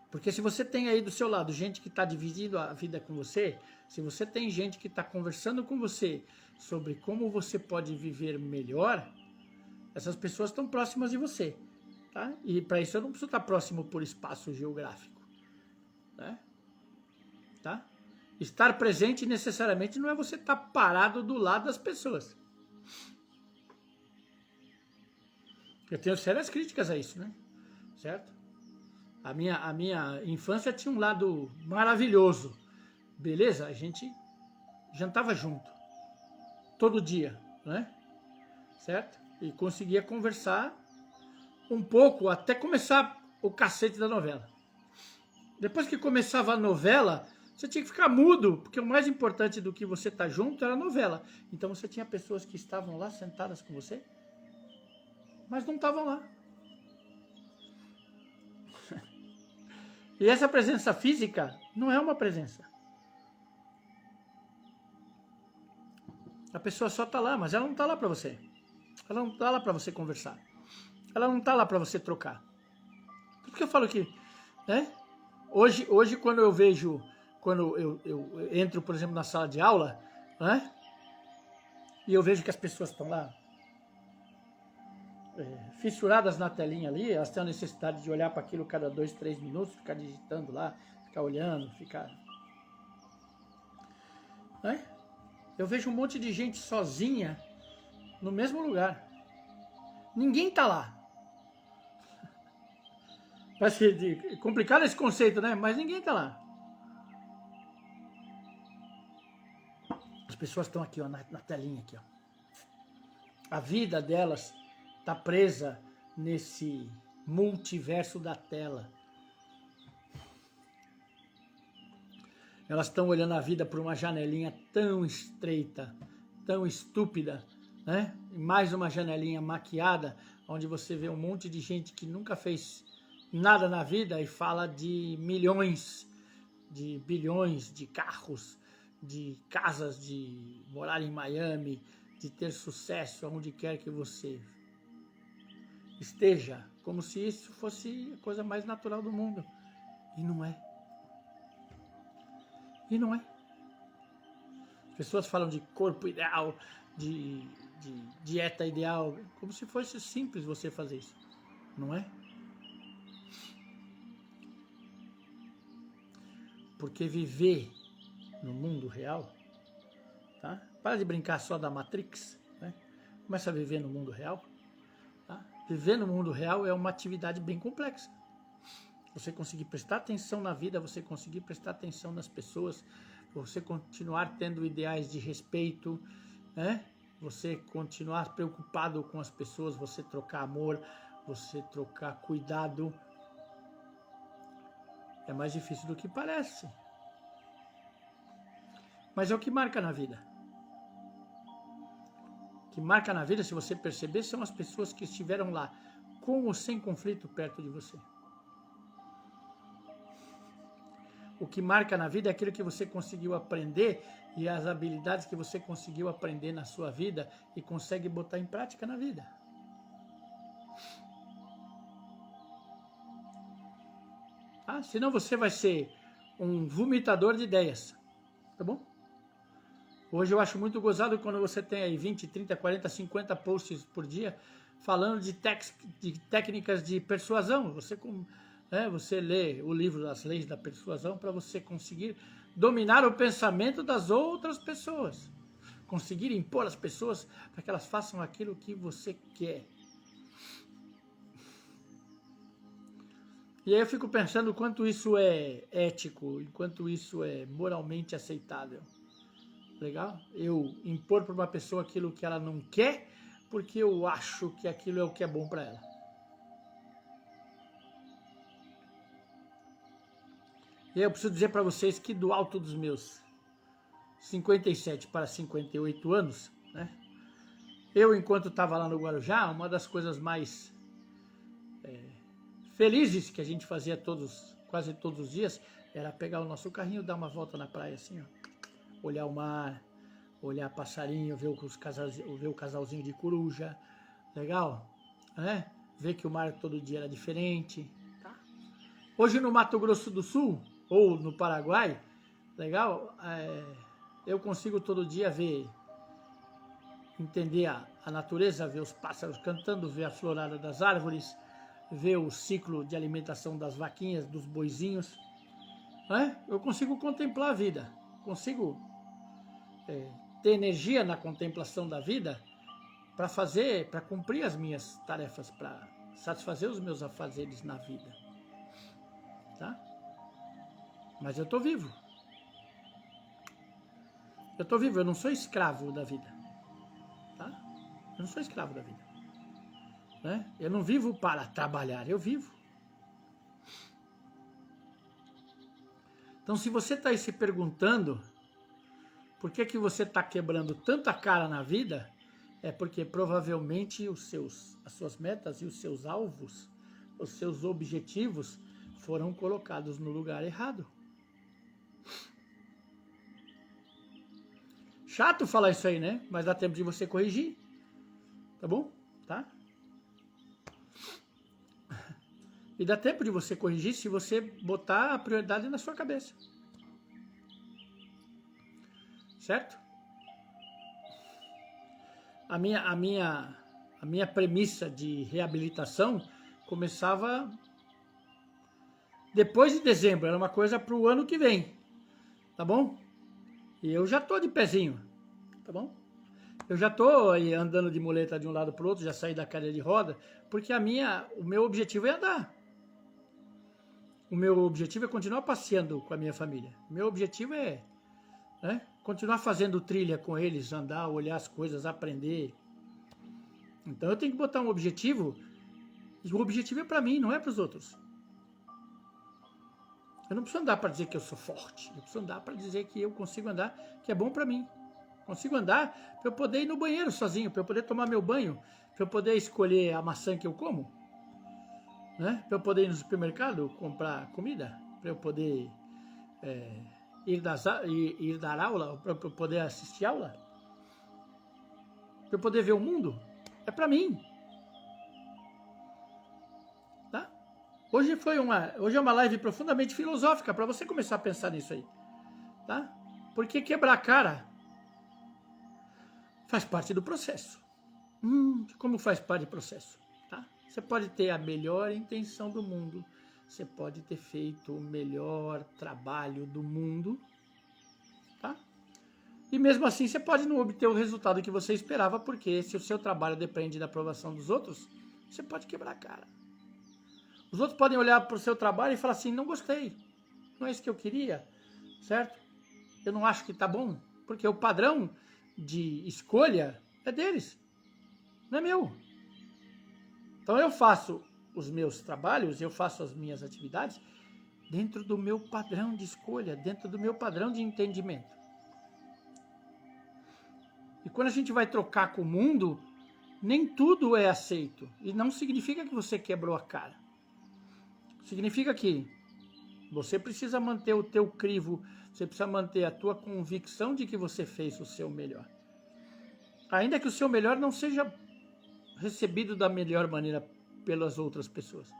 Porque se você tem aí do seu lado gente que está dividindo a vida com você, se você tem gente que está conversando com você sobre como você pode viver melhor, essas pessoas estão próximas de você, tá? E para isso eu não preciso estar próximo por espaço geográfico, né? Tá? Estar presente necessariamente não é você estar parado do lado das pessoas. Eu tenho sérias críticas a isso, né? Certo? A minha infância tinha um lado maravilhoso. Beleza? A gente jantava junto. Todo dia, né? Certo? E conseguia conversar um pouco até começar o cacete da novela. Depois que começava a novela, você tinha que ficar mudo, porque o mais importante do que você estar junto era a novela. Então você tinha pessoas que estavam lá sentadas com você, mas não estavam lá. E essa presença física não é uma presença. A pessoa só está lá, mas ela não está lá para você. Ela não está lá para você conversar. Ela não está lá para você trocar. Por que eu falo que, né? Hoje quando eu vejo, quando eu entro, por exemplo, na sala de aula, né? E eu vejo que as pessoas estão lá. fissuradas na telinha ali, elas têm a necessidade de olhar para aquilo cada 2, 3 minutos, ficar digitando lá, ficar olhando, ficar... Né? Eu vejo um monte de gente sozinha no mesmo lugar. Ninguém tá lá. Parece complicado esse conceito, né? Mas ninguém tá lá. As pessoas estão aqui, ó, na telinha aqui, ó. A vida delas tá presa nesse multiverso da tela. Elas estão olhando a vida por uma janelinha tão estreita, tão estúpida, né? E mais uma janelinha maquiada, onde você vê um monte de gente que nunca fez nada na vida e fala de milhões, de bilhões de carros, de casas, de morar em Miami, de ter sucesso aonde quer que você esteja, como se isso fosse a coisa mais natural do mundo. E não é. E não é. As pessoas falam de corpo ideal, de dieta ideal, como se fosse simples você fazer isso. Não é? Porque viver no mundo real, tá? Para de brincar só da Matrix, né? Começa a viver no mundo real. Tá? Viver no mundo real é uma atividade bem complexa. Você conseguir prestar atenção na vida, você conseguir prestar atenção nas pessoas, você continuar tendo ideais de respeito, né? Você continuar preocupado com as pessoas, você trocar amor, você trocar cuidado. É mais difícil do que parece. Mas é o que marca na vida. O que marca na vida, se você perceber, são as pessoas que estiveram lá, com ou sem conflito, perto de você. O que marca na vida é aquilo que você conseguiu aprender e as habilidades que você conseguiu aprender na sua vida e consegue botar em prática na vida. Tá? Senão você vai ser um vomitador de ideias. Tá bom? Hoje eu acho muito gozado quando você tem aí 20, 30, 40, 50 posts por dia falando de técnicas de persuasão. Você lê o livro das leis da persuasão para você conseguir dominar o pensamento das outras pessoas. Conseguir impor as pessoas para que elas façam aquilo que você quer. E aí eu fico pensando o quanto isso é ético, enquanto isso é moralmente aceitável. Legal? Eu impor para uma pessoa aquilo que ela não quer, porque eu acho que aquilo é o que é bom para ela. E aí eu preciso dizer para vocês que do alto dos meus 57 para 58 anos, né? Eu, enquanto estava lá no Guarujá, uma das coisas mais felizes que a gente fazia quase todos os dias era pegar o nosso carrinho, dar uma volta na praia assim, ó, olhar o mar, olhar passarinho, ver o casalzinho de coruja, legal, né? Ver que o mar todo dia era diferente. Tá? Hoje no Mato Grosso do Sul ou no Paraguai, legal, eu consigo todo dia entender a natureza, ver os pássaros cantando, ver a florada das árvores, ver o ciclo de alimentação das vaquinhas, dos boizinhos, né? Eu consigo contemplar a vida, consigo ter energia na contemplação da vida para cumprir as minhas tarefas, para satisfazer os meus afazeres na vida, tá? Mas eu tô vivo. Eu tô vivo, eu não sou escravo da vida, tá? Eu não sou escravo da vida. Né? Eu não vivo para trabalhar, eu vivo. Então, se você está aí se perguntando por que você está quebrando tanta cara na vida, é porque provavelmente as suas metas e os seus alvos, os seus objetivos foram colocados no lugar errado. Chato falar isso aí, né? Mas dá tempo de você corrigir. Tá bom? Tá? E dá tempo de você corrigir se você botar a prioridade na sua cabeça. Certo? A a minha premissa de reabilitação começava depois de dezembro, era uma coisa para o ano que vem, tá bom? E eu já tô de pezinho, tá bom? Eu já tô aí andando de muleta de um lado para o outro, já saí da cadeira de roda, porque o meu objetivo é andar. O meu objetivo é continuar passeando com a minha família. O meu objetivo é, né, continuar fazendo trilha com eles, andar, olhar as coisas, aprender. Então eu tenho que botar um objetivo, e o objetivo é para mim, não é para os outros. Eu não preciso andar para dizer que eu sou forte, eu preciso andar para dizer que eu consigo andar, que é bom para mim. Consigo andar para eu poder ir no banheiro sozinho, para eu poder tomar meu banho, para eu poder escolher a maçã que eu como, né? Para eu poder ir no supermercado comprar comida, para eu poder ir dar aula, para eu poder assistir aula, para eu poder ver o mundo. É para mim. Tá? Hoje é uma live profundamente filosófica para você começar a pensar nisso aí. Tá? Porque quebrar a cara faz parte do processo. Como faz parte do processo? Tá? Você pode ter a melhor intenção do mundo, você pode ter feito o melhor trabalho do mundo, tá? E mesmo assim você pode não obter o resultado que você esperava, porque se o seu trabalho depende da aprovação dos outros, você pode quebrar a cara. Os outros podem olhar para o seu trabalho e falar assim, não gostei, não é isso que eu queria, certo? Eu não acho que está bom, porque o padrão de escolha é deles, não é meu. Então eu faço os meus trabalhos, eu faço as minhas atividades dentro do meu padrão de escolha, dentro do meu padrão de entendimento. E quando a gente vai trocar com o mundo, nem tudo é aceito. E não significa que você quebrou a cara. Significa que você precisa manter o teu crivo, você precisa manter a tua convicção de que você fez o seu melhor. Ainda que o seu melhor não seja recebido da melhor maneira pelas outras pessoas.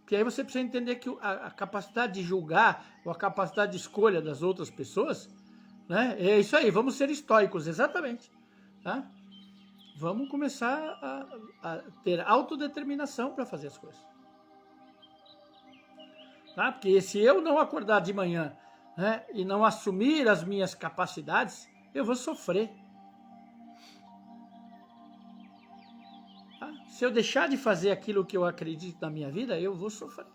Porque aí você precisa entender que a capacidade de julgar ou a capacidade de escolha das outras pessoas, né, é isso aí, vamos ser estoicos, exatamente. Tá? Vamos começar a ter autodeterminação para fazer as coisas. Tá? Porque se eu não acordar de manhã, né, e não assumir as minhas capacidades, eu vou sofrer. Tá? Se eu deixar de fazer aquilo que eu acredito na minha vida, eu vou sofrer.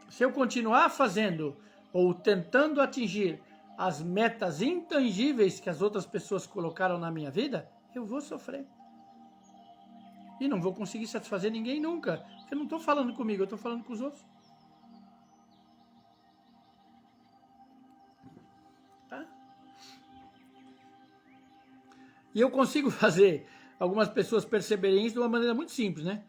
Se eu continuar fazendo ou tentando atingir as metas intangíveis que as outras pessoas colocaram na minha vida, eu vou sofrer. E não vou conseguir satisfazer ninguém nunca. Porque eu não estou falando comigo, eu estou falando com os outros. Tá? E eu consigo fazer algumas pessoas perceberem isso de uma maneira muito simples, né?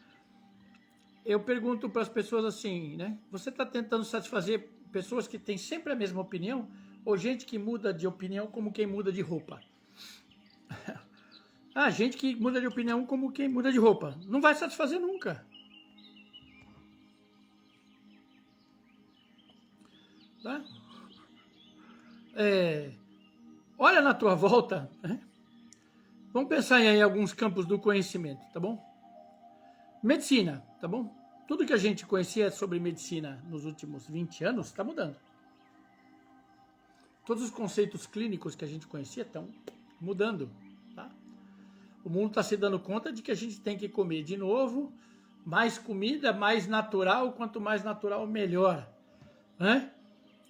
Eu pergunto para as pessoas assim, né? Você está tentando satisfazer pessoas que têm sempre a mesma opinião? Ou gente que muda de opinião como quem muda de roupa? Gente que muda de opinião como quem muda de roupa. Não vai satisfazer nunca. Tá? Olha na tua volta, né? Vamos pensar em alguns campos do conhecimento, tá bom? Medicina, tá bom? Tudo que a gente conhecia sobre medicina nos últimos 20 anos está mudando. Todos os conceitos clínicos que a gente conhecia estão mudando, tá? O mundo está se dando conta de que a gente tem que comer de novo mais comida, mais natural, quanto mais natural, melhor, né?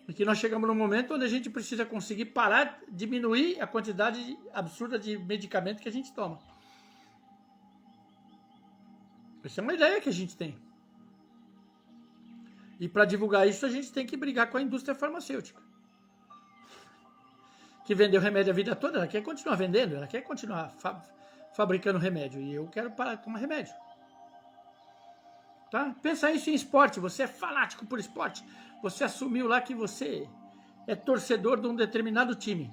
E que nós chegamos num momento onde a gente precisa conseguir parar, diminuir a quantidade absurda de medicamento que a gente toma. Essa é uma ideia que a gente tem. E para divulgar isso, a gente tem que brigar com a indústria farmacêutica. Que vendeu remédio a vida toda, ela quer continuar vendendo, ela quer continuar fabricando remédio. E eu quero parar de tomar remédio. Tá? Pensa isso em esporte, você é fanático por esporte. Você assumiu lá que você é torcedor de um determinado time.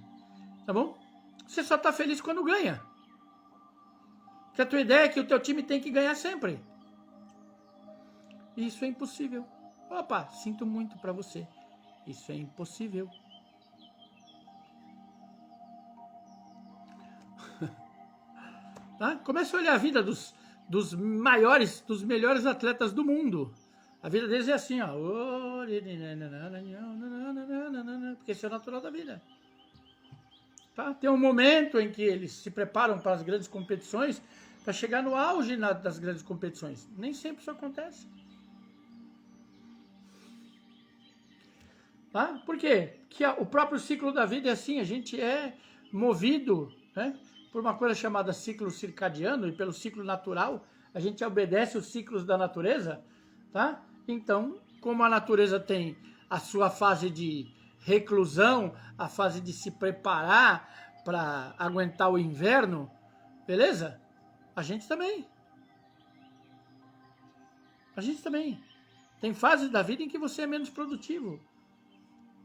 Tá bom? Você só está feliz quando ganha. Porque a tua ideia é que o teu time tem que ganhar sempre. Isso é impossível. Opa, sinto muito para você. Isso é impossível. Tá? Comece a olhar a vida dos maiores, dos melhores atletas do mundo. A vida deles é assim, ó. Porque esse é o natural da vida. Tá? Tem um momento em que eles se preparam para as grandes competições, para chegar no auge das grandes competições. Nem sempre isso acontece. Tá? Por quê? Porque o próprio ciclo da vida é assim, a gente é movido, né, por uma coisa chamada ciclo circadiano e pelo ciclo natural, a gente obedece os ciclos da natureza, tá? Então, como a natureza tem a sua fase de reclusão, a fase de se preparar para aguentar o inverno, beleza? A gente também. A gente também. Tem fases da vida em que você é menos produtivo.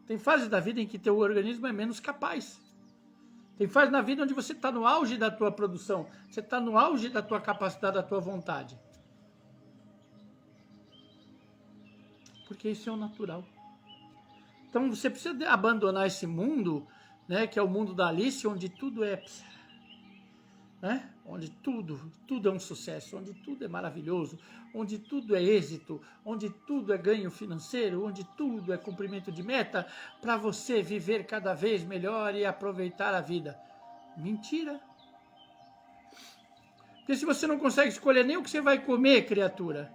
Tem fases da vida em que teu organismo é menos capaz. Tem fases na vida onde você está no auge da tua produção. Você está no auge da tua capacidade, da tua vontade. Porque isso é o natural. Então você precisa abandonar esse mundo, né, que é o mundo da Alice, onde tudo é... né? Onde tudo é um sucesso, onde tudo é maravilhoso, onde tudo é êxito, onde tudo é ganho financeiro, onde tudo é cumprimento de meta, para você viver cada vez melhor e aproveitar a vida. Mentira! Porque se você não consegue escolher nem o que você vai comer, criatura,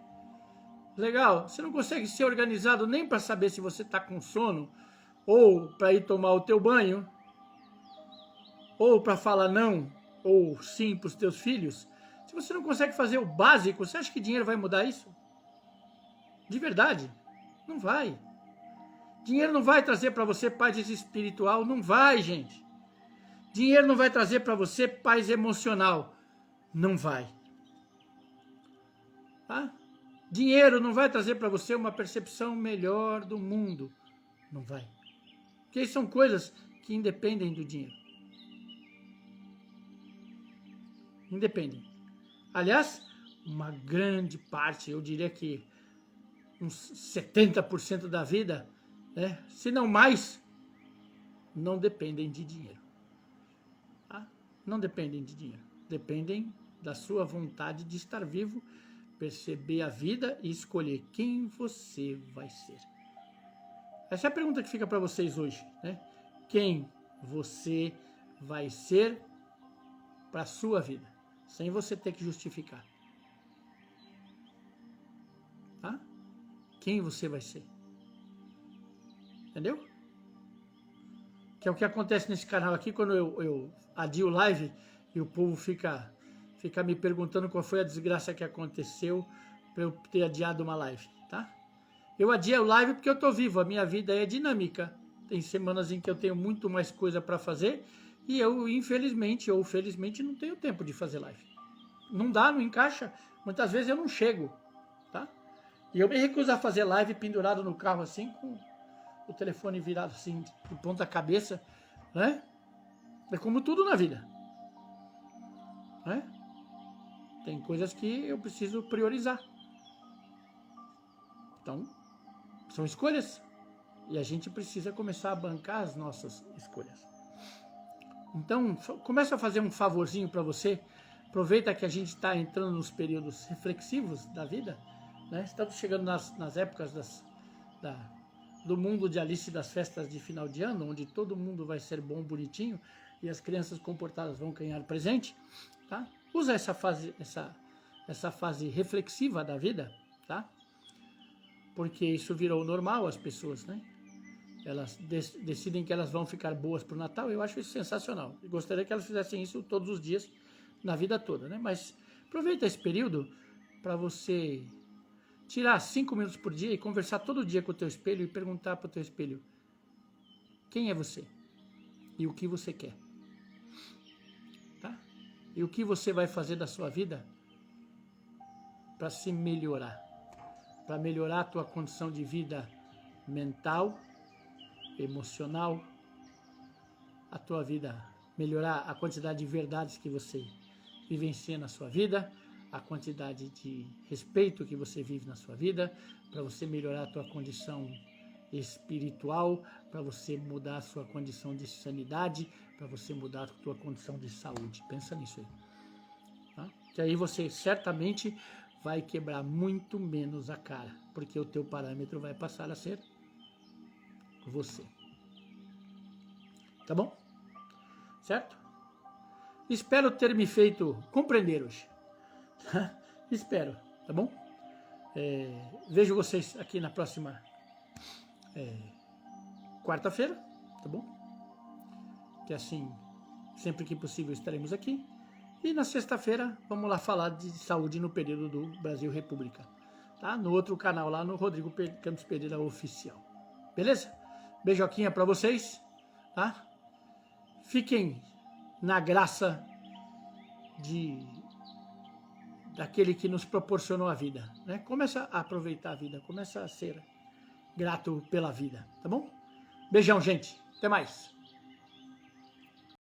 legal, você não consegue ser organizado nem para saber se você está com sono, ou para ir tomar o teu banho, ou para falar não ou sim para os teus filhos, se você não consegue fazer o básico, você acha que dinheiro vai mudar isso? De verdade? Não vai. Dinheiro não vai trazer para você paz espiritual, não vai, gente. Dinheiro não vai trazer para você paz emocional, não vai. Tá? Dinheiro não vai trazer para você uma percepção melhor do mundo, não vai. Porque são coisas que independem do dinheiro. Independem. Aliás, uma grande parte, eu diria que uns 70% da vida, né, se não mais, não dependem de dinheiro. Tá? Não dependem de dinheiro. Dependem da sua vontade de estar vivo, perceber a vida e escolher quem você vai ser. Essa é a pergunta que fica para vocês hoje, né? Quem você vai ser para a sua vida? Sem você ter que justificar. Tá? Quem você vai ser. Entendeu? Que é o que acontece nesse canal aqui, quando eu adio live e o povo fica me perguntando qual foi a desgraça que aconteceu para eu ter adiado uma live, tá? Eu adio a live porque eu tô vivo, a minha vida é dinâmica. Tem semanas em que eu tenho muito mais coisa para fazer e eu, infelizmente ou felizmente, não tenho tempo de fazer live. Não dá, não encaixa. Muitas vezes eu não chego, tá? E eu me recuso a fazer live pendurado no carro assim, com o telefone virado assim, de ponta cabeça, né? É como tudo na vida, né? Tem coisas que eu preciso priorizar. Então, são escolhas. E a gente precisa começar a bancar as nossas escolhas. Então, começa a fazer um favorzinho para você. Aproveita que a gente está entrando nos períodos reflexivos da vida, né? Estamos chegando nas épocas do mundo de Alice, das festas de final de ano, onde todo mundo vai ser bom, bonitinho, e as crianças comportadas vão ganhar presente, tá? Usa essa fase reflexiva da vida, tá? Porque isso virou normal, as pessoas, né? Elas decidem que elas vão ficar boas para o Natal. Eu acho isso sensacional. Eu gostaria que elas fizessem isso todos os dias, na vida toda, né? Mas aproveita esse período para você tirar 5 minutos por dia e conversar todo dia com o teu espelho e perguntar para o teu espelho: quem é você? E o que você quer? Tá? E o que você vai fazer da sua vida para se melhorar? Para melhorar a tua condição de vida mental, emocional, a tua vida, melhorar a quantidade de verdades que você vivencia na sua vida, a quantidade de respeito que você vive na sua vida, para você melhorar a tua condição espiritual, para você mudar a sua condição de sanidade, para você mudar a tua condição de saúde. Pensa nisso aí. Que aí você certamente vai quebrar muito menos a cara, porque o teu parâmetro vai passar a ser você. Tá bom? Certo? Espero ter me feito compreender hoje. Espero, tá bom? Vejo vocês aqui na próxima quarta-feira, tá bom? Que assim, sempre que possível estaremos aqui. E na sexta-feira vamos lá falar de saúde no período do Brasil República, tá? No outro canal lá, no Rodrigo Campos Pereira Oficial. Beleza? Beijoquinha pra vocês, tá? Fiquem na graça daquele que nos proporcionou a vida, né? Começa a aproveitar a vida, começa a ser grato pela vida, tá bom? Beijão, gente. Até mais.